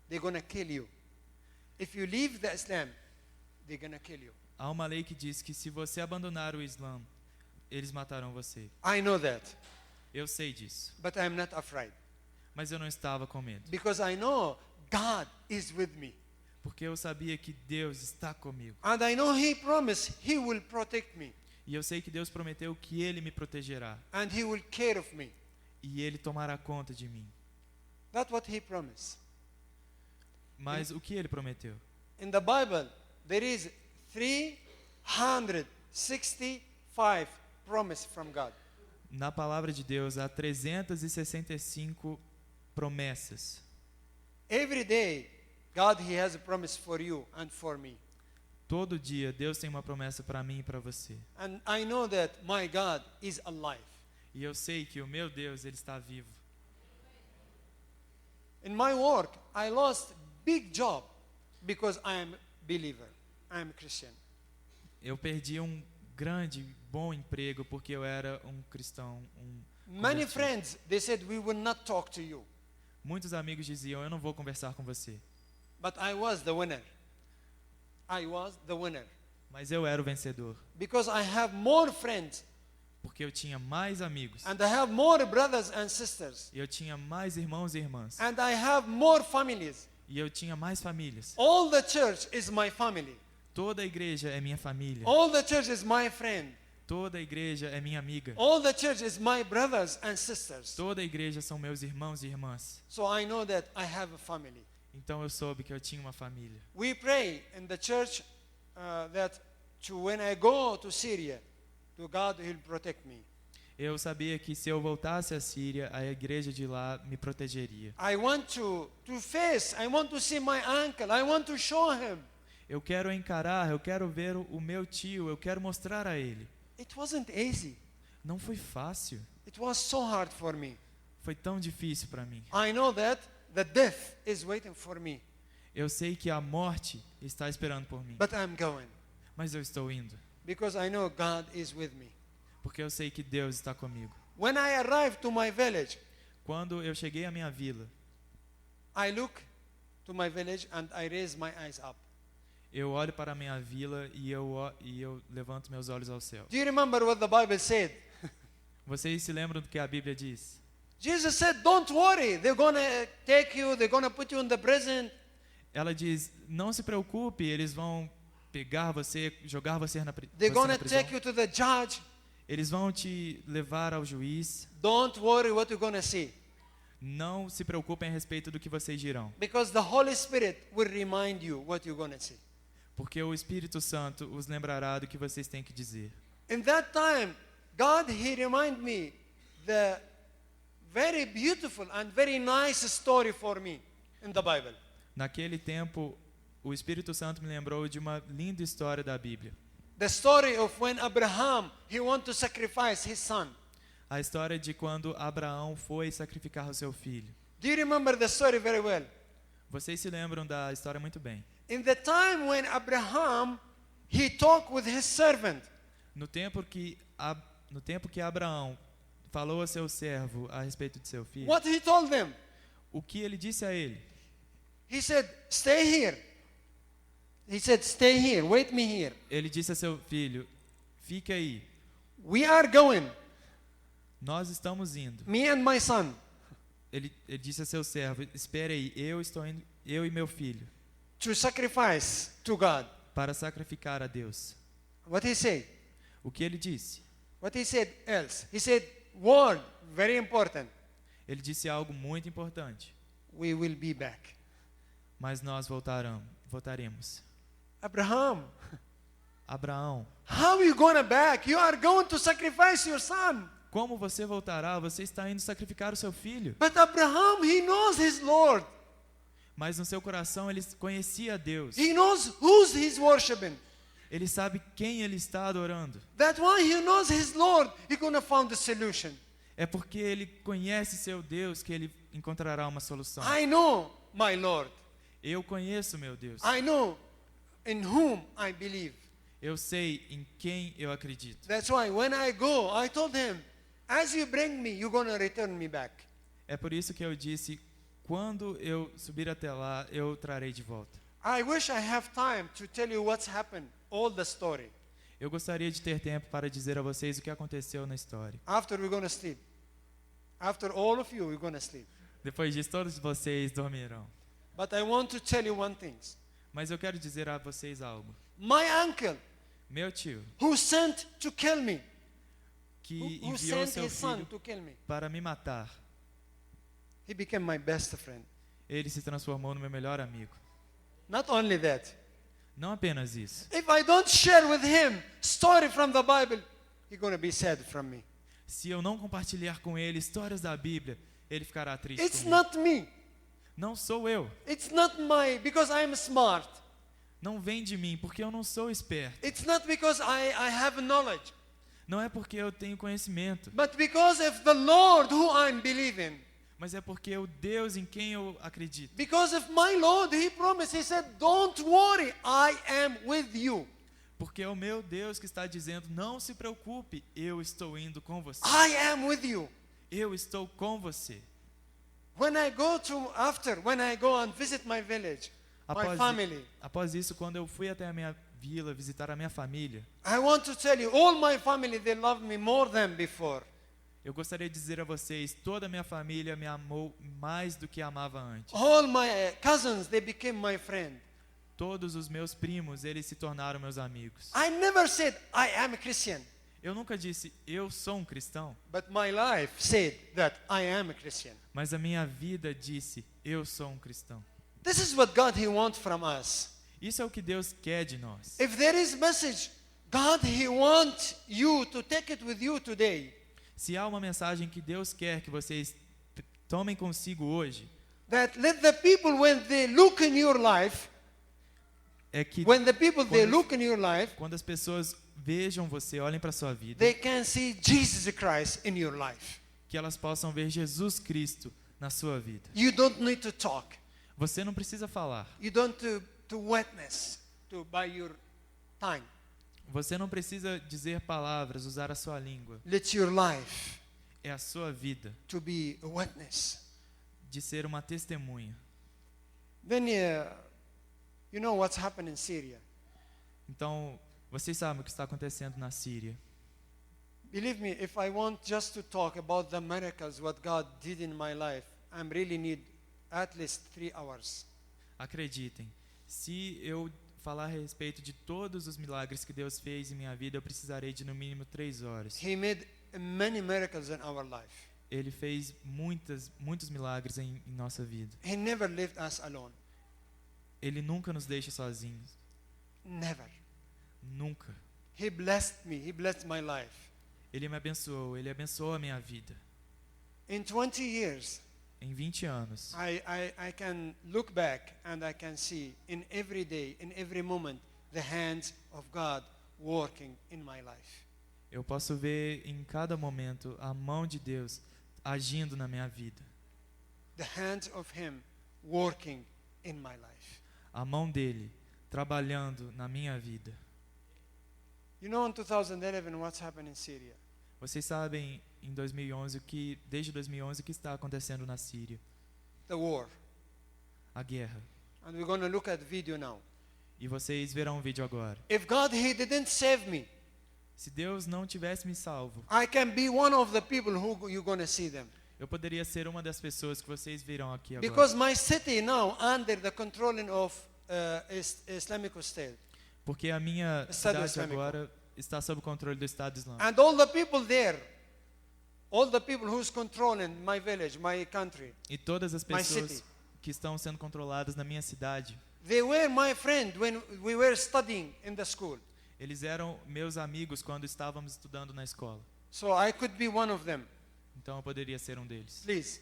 they're going to kill you. If you leave the Islam, they're going to kill you. Há uma lei que diz que se você abandonar o Islã, eles matarão você. I know that, Eu sei disso, but I'm not afraid. mas eu não estava com medo, Because I know God is with me. porque eu sabia que Deus está comigo. And I know He promised He will protect me. E eu sei que Deus prometeu que Ele me protegerá. And He will care of me. E Ele tomará conta de mim. That's what He promised. Mas o que Ele prometeu? In the Bible, there is 365 promises from God. Na palavra de Deus há 365 promessas. Every day, God He has a promise for you and for me. Todo dia Deus tem uma promessa para mim e para você. And I know that my God is alive. E eu sei que o meu Deus, Ele está vivo. In my work, I lost big job because I am believer. I am Christian. Eu perdi um grande, bom emprego porque eu era um cristão. Many convertido. friends, they said, we will not talk to you. Muitos amigos diziam: eu não vou conversar com você. But I was the winner. I was the winner. Mas eu era o vencedor. Because I have more friends Porque eu tinha mais amigos. and I have more brothers and sisters E eu tinha mais irmãos e irmãs. and I have more families. E eu tinha mais famílias. All the church is my family. Toda a igreja é minha família. All the church is my friend. Toda a igreja é minha amiga. All the church is my brothers and sisters. Toda a igreja são meus irmãos e irmãs. So I know that I have a family. Então eu soube que eu tinha uma família. We pray in the church that when I go to Syria, to God He'll protect me. Eu sabia que se eu voltasse à Síria, a igreja de lá me protegeria. I want to face, I want to see my uncle, I want to show him. Eu quero encarar, eu quero ver o meu tio, eu quero mostrar a ele. It wasn't easy. Não foi fácil. It was so hard for me. Foi tão difícil para mim. I know that the death is waiting for me, Eu sei que a morte está esperando por mim. but I'm going Mas eu estou indo. because I know God is with me. Porque eu sei que Deus está comigo. When I arrived to my village, Quando eu cheguei à minha vila, I look to my village and I raise my eyes up. eu olho para a minha vila e eu levanto meus olhos ao céu. Do you remember what the Bible said? Vocês se lembram do que a Bíblia diz? Jesus said, don't worry, they're going to take you, they're going to put you in the prison. ela diz: não se preocupe, eles vão pegar você, jogar você na, They're você going na to prisão. take you to the judge. Eles vão te levar ao juiz. Don't worry what you're going to see. Não se preocupem a respeito do que vocês dirão, Because the Holy Spirit will remind you what you're going to see. porque o Espírito Santo os lembrará do que vocês têm que dizer. In that time, God, He reminded me the very beautiful and very nice story for me in the Bible. Naquele tempo, o Espírito Santo me lembrou de uma linda história da Bíblia. The story of when Abraham, he wanted to sacrifice his son. A história de quando Abraão foi sacrificar o seu filho. Do you remember the story very well? Vocês se lembram da história muito bem. In the time when Abraham, he talked with his servant. No tempo que Abraão falou a seu servo a respeito de seu filho, What he told them? o que ele disse a ele? He said, stay here. He said, stay here, wait me here. Ele disse a seu filho: fique aí, We are going, nós estamos indo. me and my son. Ele disse a seu servo: espere aí, eu estou indo, eu e meu filho, To sacrifice to God. para sacrificar a Deus. What he said? O que ele disse? What he said else? He said, word, very important. Ele disse algo muito importante. We will be back. Mas nós voltaremos. Abraham, Abraão, how are you going back? You are going to sacrifice your son. como você voltará? Você está indo sacrificar o seu filho. But Abraham, he knows his Lord. Mas no seu coração ele conhecia a Deus. He knows who's he's worshiping. Ele sabe quem ele está adorando. That's why he knows his Lord. He's going to find the solution. É porque ele conhece seu Deus que ele encontrará uma solução. I know my Lord. Eu conheço meu Deus. I know in whom I believe. Eu sei em quem eu acredito. That's why when I go, I told him, as you bring me, you're going to return me back. É por isso que eu disse: quando eu subir até lá, eu trarei de volta. I wish I have time to tell you what's happened, all the story. Eu gostaria de ter tempo para dizer a vocês o que aconteceu na história. After we're going to sleep. After all of you, we're going to sleep. Depois disso, todos vocês dormirão. But I want to tell you one thing. Mas eu quero dizer a vocês algo. My uncle, Meu tio, who sent to kill me, que who enviou sent seu his son filho to kill me, para me matar, he became my best friend. ele se transformou no meu melhor amigo. Not only that, Não apenas isso. if I don't share with him story from the Bible, he's going to be sad from me. Se eu não compartilhar com ele histórias da Bíblia, ele ficará triste It's comigo. not me. Não sou eu. It's not because I'm smart. Não vem de mim, porque eu não sou esperto. It's not because I have knowledge. Não é porque eu tenho conhecimento, But because of the Lord who I'm believing. mas é porque o Deus em quem eu acredito. Because of my Lord, He promised, He said, don't worry, I am with you. Porque é o meu Deus que está dizendo: não se preocupe, eu estou indo com você. I am with you. Eu estou com você. When I go and visit my village, my family, Após isso, quando eu fui até a minha vila visitar a minha família, I want to tell you, all my family, they love me more than before. eu gostaria de dizer a vocês: toda a minha família me amou mais do que amava antes. All my cousins, they became my friend. Todos os meus primos, eles se tornaram meus amigos. I never said, I am a Christian. Eu nunca disse: eu sou um cristão. But my life said that I am a Christian. Mas a minha vida disse: eu sou um cristão. This is what God, He wants from us. Isso é o que Deus quer de nós. If there is message, God, He wants you to take it with you today. Se há uma mensagem que Deus quer que vocês tomem consigo hoje, That let the people, when they look in your life, é que when the people, they Quando- look in your life, quando as pessoas vejam você, olhem para a sua vida, they can see Jesus Christ in your life. que elas possam ver Jesus Cristo na sua vida. You don't need to talk. Você não precisa falar. You don't to witness by your tongue. Você não precisa dizer palavras, usar a sua língua. Let your life É a sua vida to be a witness. de ser uma testemunha. Then you know what's happened in Syria. Então, vocês sabem o que está acontecendo na Síria. Believe me, if I want just to talk about the miracles what God did in my life, I really need at least 3 hours. Acreditem, se eu falar a respeito de todos os milagres que Deus fez em minha vida, eu precisarei de no mínimo 3 horas. He made many miracles in our life. Ele fez muitos milagres em nossa vida. He never left us alone. Ele nunca nos deixa sozinhos. Never. Nunca. He blessed me. He blessed my life. Ele me abençoou. Ele abençoou a minha vida. In 20 years, Em 20 anos, I can look back and I can see in every day, in every moment, the hands of God working in my life. eu posso ver em cada momento a mão de Deus agindo na minha vida. The hands of Him working in my life. A mão dele trabalhando na minha vida. You know, in 2011, what's happened in Syria? Vocês sabem em 2011 desde 2011 o que está acontecendo na Síria, The war. a guerra. And we're going to look at video now. E vocês verão o vídeo agora. If God, He didn't save me, Se Deus não tivesse me salvo, I can be one of the people who you're going to see them. eu poderia ser uma das pessoas que vocês verão aqui agora. Because my city now under the controlling of Islamic State. Porque a minha Estado cidade Islâmico. agora está sob o controle do Estado Islâmico. And all the people there, all the people who's controlling my village, my country, E todas as My pessoas city. que estão sendo controladas na minha cidade, they were my friend when we were studying in the school. eles eram meus amigos quando estávamos estudando na escola. So I could be one of them. Então eu poderia ser um deles. Please.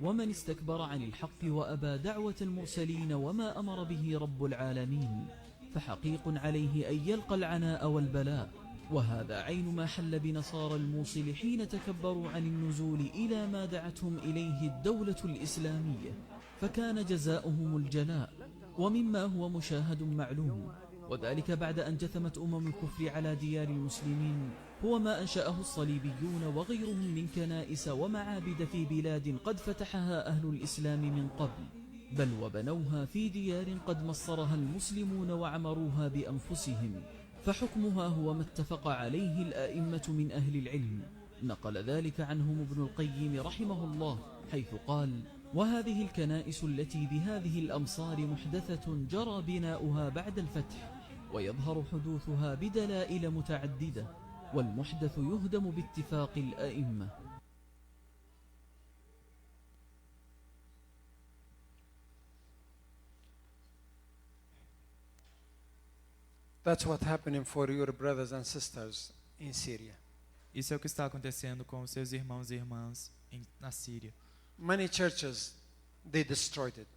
ومن استكبر عن الحق وأبى دعوة المرسلين وما أمر به رب العالمين فحقيق عليه أن يلقى العناء والبلاء. وهذا عين ما حل بنصارى الموصل حين تكبروا عن النزول إلى ما دعتهم إليه الدولة الإسلامية، فكان جزاؤهم الجلاء، ومما هو مشاهد معلوم، وذلك بعد أن جثمت الكفر على ديار المسلمين، هو ما أنشأه الصليبيون وغيرهم من كنائس ومعابد في بلاد قد فتحها أهل الإسلام من قبل، بل وبنوها في ديار قد مصرها المسلمون وعمروها بأنفسهم، فحكمها هو ما اتفق عليه الآئمة من أهل العلم. نقل ذلك عنهم ابن القيم رحمه الله حيث قال: وهذه الكنائس التي بهذه الأمصار محدثة جرى بناؤها بعد الفتح، ويظهر حدوثها بدلائل متعددة، والمحدث يهدم باتفاق الآئمة. That's what happening for your brothers and sisters in Syria. Isso é o que está acontecendo com os seus irmãos e irmãs na Síria. Many churches, they destroyed it.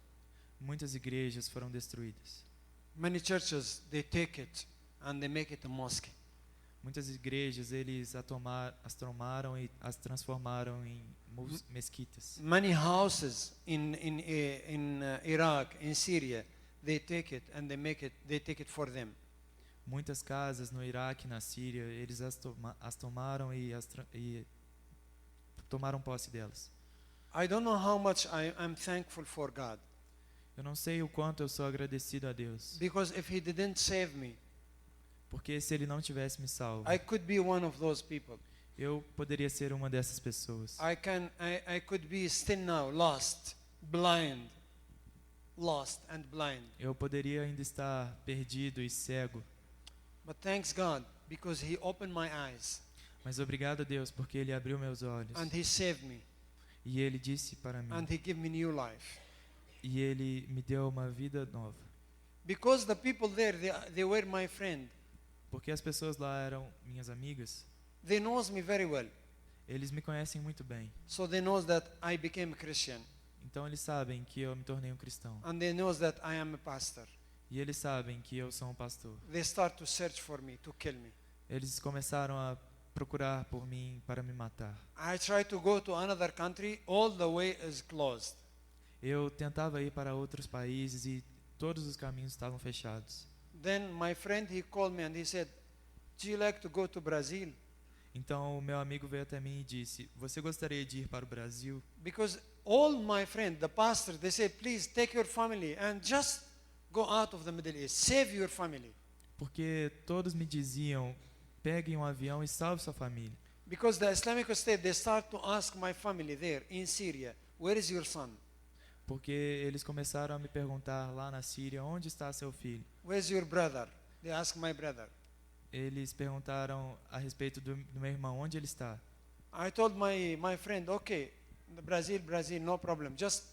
Muitas igrejas foram destruídas. Many churches, they take it and they make it a mosque. Muitas igrejas eles as tomaram e as transformaram em mesquitas. Many houses in Iraq, in Syria, they take it and they take it for them. Muitas casas no Iraque e na Síria, eles as tomaram e tomaram posse delas. I don't know how much I'm thankful for God. Eu não sei o quanto eu sou agradecido a Deus, Because if He didn't save me, porque se Ele não tivesse me salvo, I could be one of those people. eu poderia ser uma dessas pessoas. I could be still now lost, blind, and blind. Eu poderia ainda estar perdido e cego, But thanks God, because He opened my eyes mas obrigado a Deus porque Ele abriu meus olhos and He saved me e Ele disse para mim and He gave me new life. e Ele me deu uma vida nova. Because the people there, they were my friend. Porque as pessoas lá eram minhas amigas, They knows me very well. eles me conhecem muito bem. So they knows that I became a Christian. Então eles sabem que eu me tornei um cristão. And they knows that I am a pastor. E eles sabem que eu sou um pastor. They start to search for me, to kill me. Eles começaram a procurar por mim para me matar. I try to go to another country, all the way is closed. Eu tentava ir para outros países e todos os caminhos estavam fechados. Then my friend, he called me and he said, "Do you like to go to Brazil?" Então o meu amigo veio até mim e disse: "Você gostaria de ir para o Brasil?" Because all my friends, the pastor, they said, "Please take your family and just go out of the Middle East. Save your family." Porque todos me diziam: "Peguem um avião e salve sua família." Because the Islamic State, they start to ask my family there in Syria, where is your son? Porque eles começaram a me perguntar lá na Síria, onde está seu filho? Where's your brother? They ask my brother. Eles perguntaram a respeito do meu irmão, onde ele está? I told my friend, okay, Brazil, no problem. Just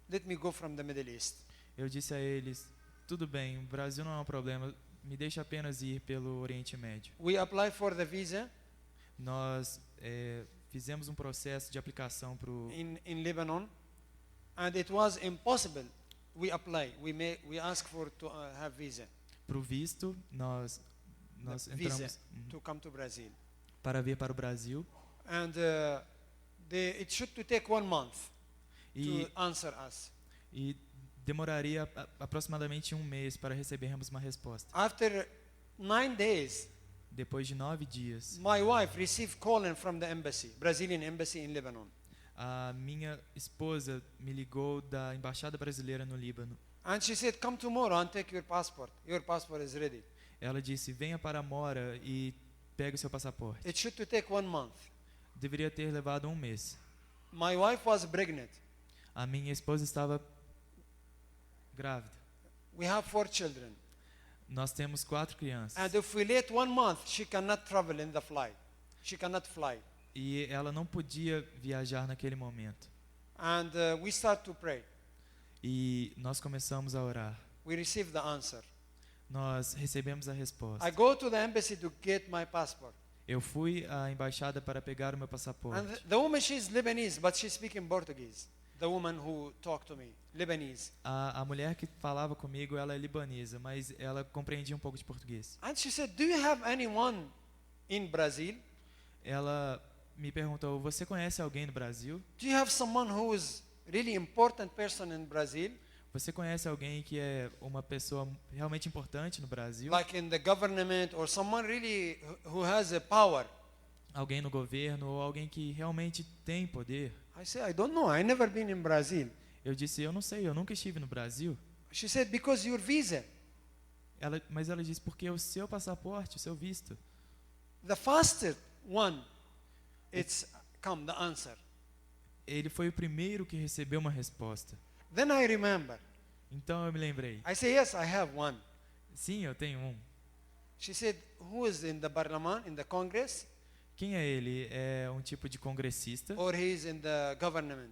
let me go from the Middle East. Eu disse a eles, tudo bem, o Brasil não é um problema, me deixa apenas ir pelo Oriente Médio. We apply for the visa Nós fizemos um processo de aplicação para o in Lebanon, and it was impossible. We apply. We ask for to have visa visto, nós visa entramos to come to Brazil, para vir para o Brasil and it should to take 1 month e, to answer us. e demoraria aproximadamente um mês para recebermos uma resposta. After 9 days, Depois de 9 dias, my wife received calling from the embassy, Brazilian embassy in Lebanon, a minha esposa me ligou da embaixada brasileira no Líbano. and she said, "Come tomorrow and take your passport. Your passport is ready." Ela disse, venha para Mora e pegue o seu passaporte. It should to take 1 month. Deveria ter levado um mês. My wife was pregnant. A minha esposa estava grávida. We have 4 children. Nós temos 4 crianças. And if we late 1 month, she cannot travel in the flight. She cannot fly. E ela não podia viajar naquele momento. And we start to pray. E nós começamos a orar. We receive the answer. Nós recebemos a resposta. I go to the embassy to get my passport. Eu fui à embaixada para pegar o meu passaporte. And the woman, she's Lebanese, but she's speaking Portuguese. The woman who talked to me, Lebanese. A mulher que falava comigo, ela é libanesa, mas ela compreendia um pouco de português. And she said, "Do you have anyone in Brazil? Ela me perguntou, você conhece alguém no Brasil? Do you have someone who is really important person in Brazil? Você conhece alguém que é uma pessoa realmente importante no Brasil? Like in the government, or someone really who has a power?" Alguém no governo ou alguém que realmente tem poder? I said, "I don't know. I never been in Brazil." Eu disse, eu não sei, eu nunca estive no Brasil. She said, "Because your visa." Mas ela disse, porque o seu passaporte, o seu visto. The fastest one, it's come the answer. Ele foi o primeiro que recebeu uma resposta. Then I remember. Então eu me lembrei. I say, "Yes, I have one." Sim, eu tenho um. She said, "Who is in the parliament, in the Congress, Quem é ele? É um tipo de congressista or he is in the government?"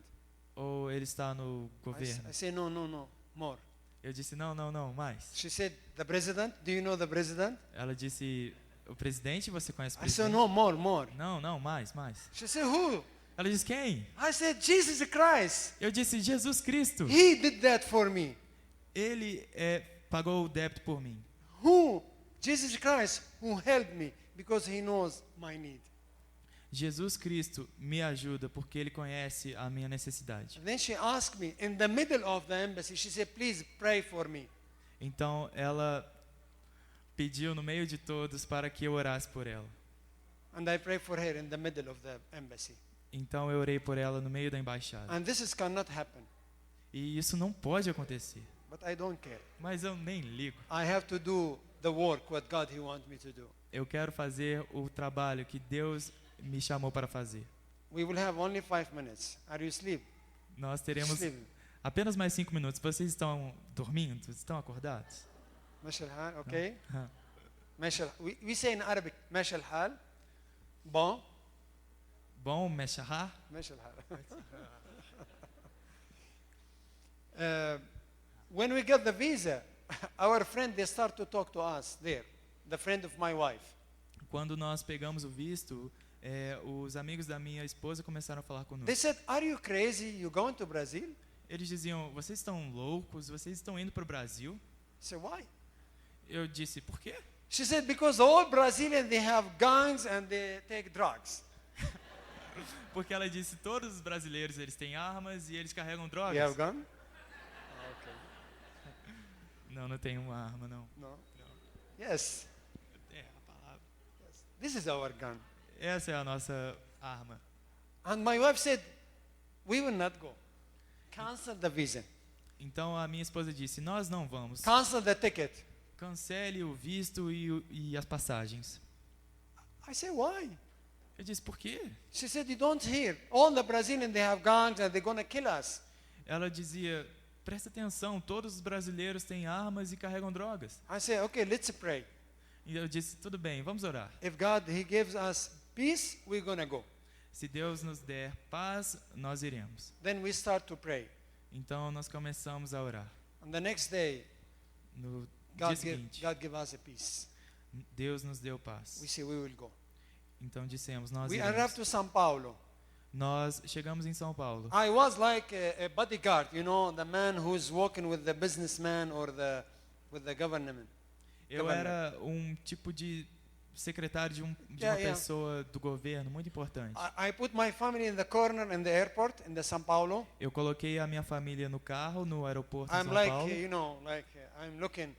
ou ele está no governo? I say, "No, more." Eu disse, não, mais. She said, "The president. Do you know the president?" Ela disse, o presidente, você conhece o I said, presidente? "No, more." Não, mais. She said, "Who?" Ela disse, quem? I said, "Jesus Christ. Eu disse, Jesus Cristo. He did that for me." Ele pagou o débito por mim. Who? Jesus Christ, who helped me because he knows my need. Jesus Cristo me ajuda porque Ele conhece a minha necessidade. And then she asked me in the middle of the embassy, she said, "Please pray for me." Então ela pediu no meio de todos para que eu orasse por ela. And I prayed for her in the middle of the embassy. Então eu orei por ela no meio da embaixada. And this cannot happen, E isso não pode acontecer. but I don't care. Mas eu nem ligo. I have to do the work what God he wants me to do. Eu quero fazer o trabalho que Deus me chamou para fazer. We will have only 5 minutes. Are you asleep? Nós teremos Sleeping. apenas mais 5 minutos. Vocês estão dormindo? Estão acordados? ماشي الحال, okay? Ah. ماشي we say in Arabic ماشي الحال. Bon. Bom, Meshahar? ماشي الحال. When we get the visa, our friend they start to talk to us there. The friend of my wife. Quando nós pegamos o visto, os amigos da minha esposa começaram a falar conosco. They said, "Are you crazy? You going to Brazil?" Eles diziam, vocês estão loucos? Vocês estão indo para o Brasil? I said, "Why?" Eu disse, por quê? She said, "Because all Brazilians they have guns and they take drugs." Porque ela disse, todos os brasileiros eles têm armas e eles carregam You drogas. have gun? Não tenho uma arma, não. No. Yes. É a palavra. This is our gun. Essa é a nossa arma. And my wife said, "We will not go. Cancel the visa. Então a minha esposa disse, nós não vamos. Cancel the ticket." Cancele o visto e as passagens. I said, "Why?" Eu disse, por quê? She said, you don't hear. All the Brazilians, they have guns and they're going to kill us. Ela dizia, presta atenção, todos os brasileiros têm armas e carregam drogas. I said, okay, let's pray. E eu disse, tudo bem, vamos orar. If God, He gives us peace, we're going to go. Se Deus nos der paz, nós iremos. Then we start to pray. Então nós começamos a orar. On the next day, No dia seguinte, God give us a peace. Deus nos deu paz. We say we will go. Então dissemos, nós We iremos. arrived to São Paulo. Nós chegamos em São Paulo. I was like a bodyguard, you know, the man who's working with the businessman or with the government. Eu era um tipo de secretário de uma Yeah. pessoa do governo muito importante. I put my family in the corner in the airport in the São Paulo. Eu coloquei a minha família no carro no aeroporto de I'm São like, Paulo. you know, like I'm looking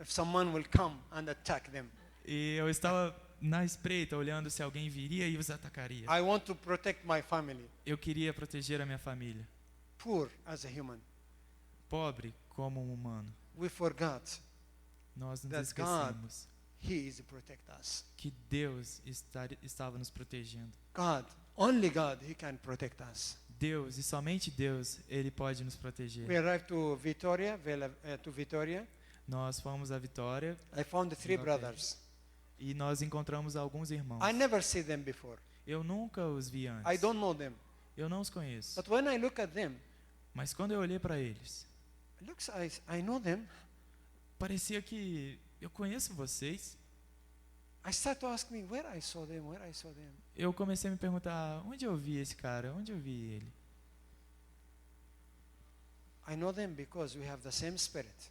if someone will come and attack them. E eu estava na espreita, olhando se alguém viria e os atacaria. I want to protect my family. Eu queria proteger a minha família. Poor as a human. Pobre como um humano. We forgot Nós nos That esquecemos He is to protect us. que Deus estava nos protegendo. God, only God, He can protect us. Deus, e somente Deus, Ele pode nos proteger. We arrived to Vitória. Nós fomos à Vitória I found three Okay. brothers. e nós encontramos alguns irmãos. I never see them before. Eu nunca os vi antes. I don't know them. Eu não os conheço. But when I look at them, Mas quando eu olhei para eles, it looks I know them. parecia que eu conheço vocês. I start to ask me where I saw them. Eu comecei a me perguntar, onde eu vi esse cara? Onde eu vi ele? I know them because we have the same spirit.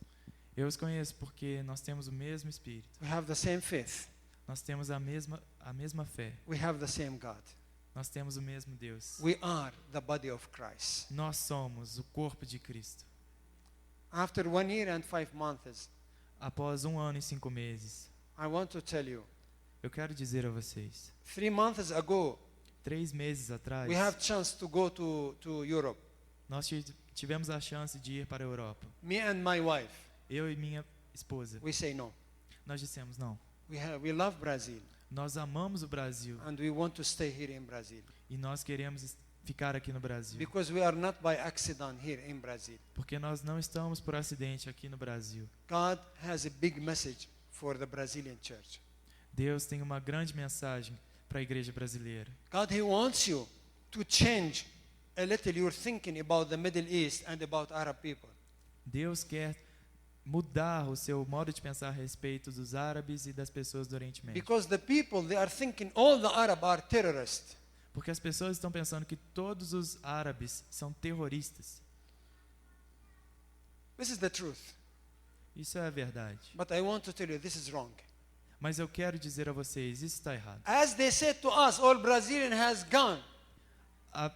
Eu os conheço porque nós temos o mesmo espírito. We have the same faith. Nós temos a mesma fé. We have the same God. Nós temos o mesmo Deus. We are the body of Christ. Nós somos o corpo de Cristo. After 1 year and 5 months, Após 1 ano e 5 meses, I want to tell you, eu quero dizer a vocês, 3 months ago, 3 meses atrás, we have chance to go to Europe. nós tivemos a chance de ir para a Europa. Me and my wife, Eu e minha esposa. we say no. Nós dissemos, não, We love Brazil nós amamos o Brasil and we want to stay here in Brazil e nós queremos ficar aqui no Brasil. because we are not by accident here in Brazil. Porque nós não estamos por acidente aqui no Brasil. God has a big message for the Brazilian church. Deus tem uma grande mensagem para a igreja brasileira. God, He wants you to change a little your thinking about the Middle East and about Arab people. Deus quer mudar o seu modo de pensar a respeito dos árabes e das pessoas do Oriente Médio. Because the people, they are thinking all the Arab are terrorists. Porque as pessoas estão pensando que todos os árabes são terroristas. This is the truth. Isso é a verdade. But I want to tell you, this is wrong. Mas eu quero dizer a vocês, isso está errado. As they said to us, all Brazilian has gun.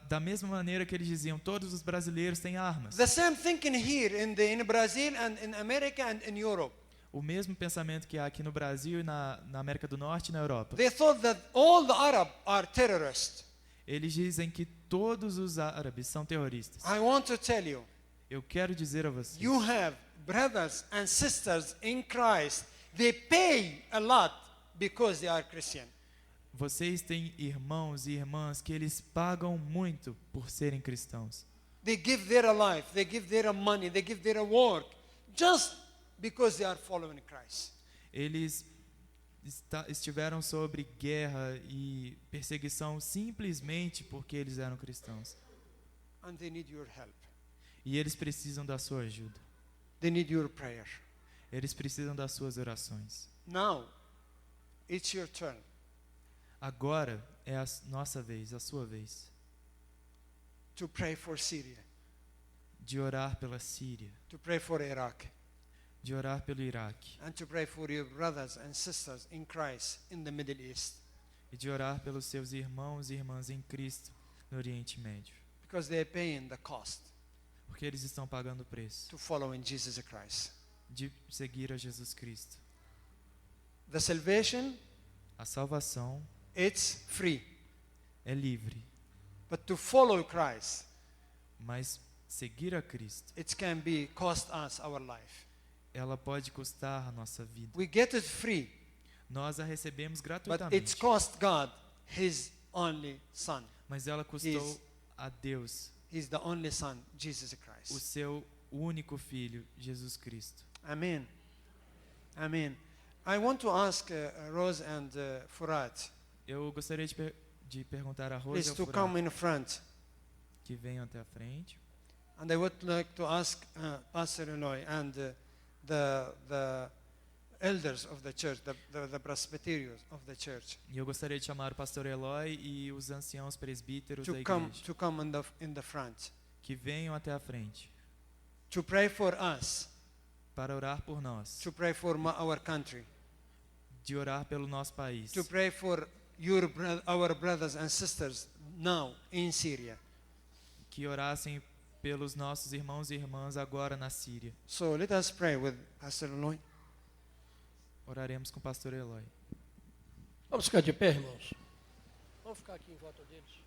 Da mesma maneira que eles diziam, todos os brasileiros têm armas. The same thinking here in Brazil and in America and in Europe. O mesmo pensamento que há aqui no Brasil e na América do Norte e na Europa. They thought that all the Arab are terrorists. Eles dizem que todos os árabes são terroristas. I want to tell you, Eu quero dizer a vocês, you have brothers and sisters in Christ. They pay a lot because they are Christian. vocês têm irmãos e irmãs que eles pagam muito por serem cristãos. They give their life, they give their money, they give their work just because they are following Christ. Eles estiveram sobre guerra e perseguição simplesmente porque eles eram cristãos. And they need your help. E eles precisam da sua ajuda. They need your prayer. Eles precisam das suas orações. Now, it's your turn Agora é a nossa vez, a sua vez, to pray for Syria, de orar pela Síria, to pray for Iraq, de orar pelo Iraque and to pray for your brothers and sisters in Christ in the Middle East. e de orar pelos seus irmãos e irmãs em Cristo no Oriente Médio, Because they are paying the cost porque eles estão pagando o preço to follow in Jesus Christ. de seguir a Jesus Cristo. The salvation, A salvação it's free. é livre, But to follow Christ, mas seguir a Cristo, it can be cost us our life. ela pode custar a nossa vida. We get it free, Nós a recebemos but it's gratuitamente, cost God His only Son. mas ela custou a Deus He's the only Son, Jesus o Christ. seu único filho, Jesus Cristo. Amen. Amen. I want to ask Rose and Furat, Eu gostaria de perguntar a Rosa please, e ao to Furá come in front. que venham até a frente. And I would like to ask Pastor Eloy and the elders of the church, the presbyterians of the church, E eu gostaria de chamar o pastor Eloy e os anciãos presbíteros da to igreja come in the front, que venham até a frente to pray for us, para orar por nós, to pray for our country, de orar pelo nosso país, to pray for our brothers and sisters now in Syria. que orassem pelos nossos irmãos e irmãs agora na Síria. So let us pray with Pastor Eloy. Oraremos com o pastor Eloy. Vamos ficar de pé, irmãos. Vamos ficar aqui em volta deles.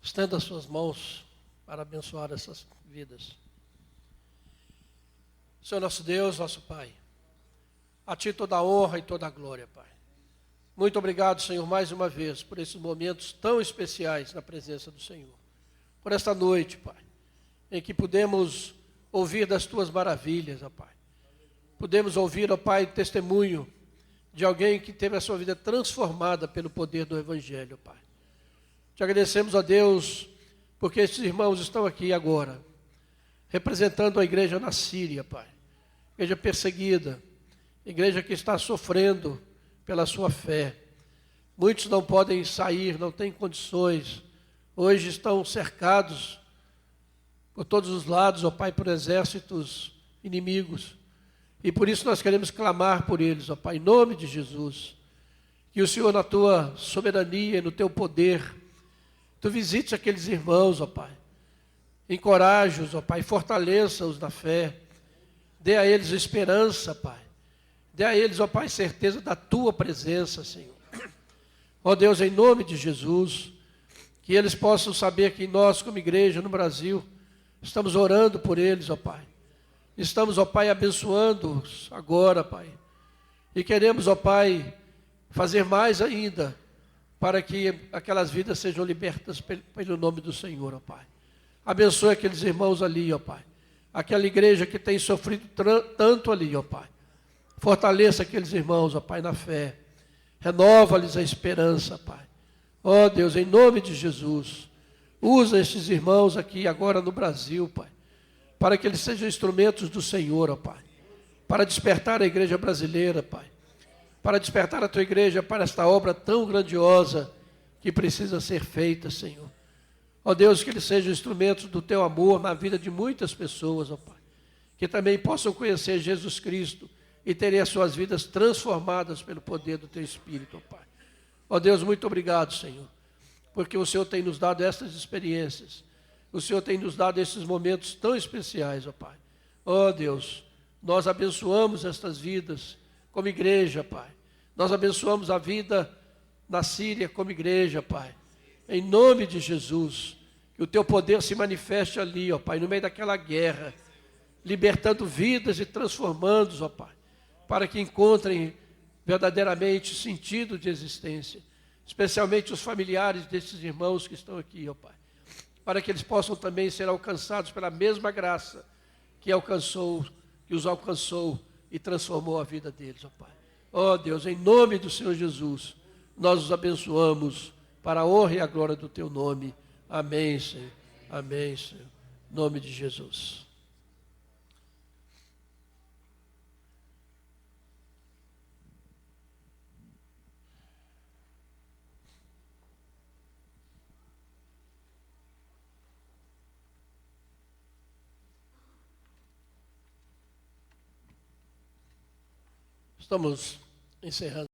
Estenda as suas mãos para abençoar essas vidas. Senhor nosso Deus, nosso Pai, a Ti toda a honra e toda a glória, Pai. Muito obrigado, Senhor, mais uma vez, por esses momentos tão especiais na presença do Senhor. Por esta noite, Pai, em que pudemos ouvir das Tuas maravilhas, ó Pai. Pudemos ouvir, ó Pai, testemunho de alguém que teve a sua vida transformada pelo poder do Evangelho, Pai. Te agradecemos, ó Deus, porque esses irmãos estão aqui agora, representando a igreja na Síria, Pai. Igreja perseguida, igreja que está sofrendo pela sua fé. Muitos não podem sair, não têm condições. Hoje estão cercados por todos os lados, ó Pai, por exércitos inimigos. E por isso nós queremos clamar por eles, ó Pai, em nome de Jesus. Que o Senhor, na Tua soberania e no Teu poder, Tu visites aqueles irmãos, ó Pai. Encoraje-os, ó Pai, fortaleça-os na fé. Dê a eles esperança, Pai. Dê a eles, ó Pai, certeza da Tua presença, Senhor. Ó Deus, em nome de Jesus, que eles possam saber que nós, como igreja no Brasil, estamos orando por eles, ó Pai. Estamos, ó Pai, abençoando-os agora, Pai. E queremos, ó Pai, fazer mais ainda para que aquelas vidas sejam libertas pelo nome do Senhor, ó Pai. Abençoe aqueles irmãos ali, ó Pai. Aquela igreja que tem sofrido tanto ali, ó Pai. Fortaleça aqueles irmãos, ó Pai, na fé. Renova-lhes a esperança, Pai. Ó Deus, em nome de Jesus, usa esses irmãos aqui agora no Brasil, Pai, para que eles sejam instrumentos do Senhor, ó Pai. Para despertar a igreja brasileira, Pai. Para despertar a Tua igreja para esta obra tão grandiosa que precisa ser feita, Senhor. Ó Deus, que eles sejam instrumentos do Teu amor na vida de muitas pessoas, ó Pai. Que também possam conhecer Jesus Cristo e terem as suas vidas transformadas pelo poder do Teu Espírito, ó Pai. Ó Deus, muito obrigado, Senhor, porque o Senhor tem nos dado essas experiências. O Senhor tem nos dado esses momentos tão especiais, ó Pai. Ó Deus, nós abençoamos estas vidas como igreja, Pai. Nós abençoamos a vida na Síria como igreja, Pai. Em nome de Jesus, que o Teu poder se manifeste ali, ó Pai, no meio daquela guerra, libertando vidas e transformando-os, ó Pai, para que encontrem verdadeiramente sentido de existência, especialmente os familiares desses irmãos que estão aqui, ó Pai, para que eles possam também ser alcançados pela mesma graça que os alcançou e transformou a vida deles, ó Pai. Ó Deus, em nome do Senhor Jesus, nós os abençoamos para a honra e a glória do Teu nome. Amém, Senhor. Amém, Senhor. Em nome de Jesus. Estamos encerrando.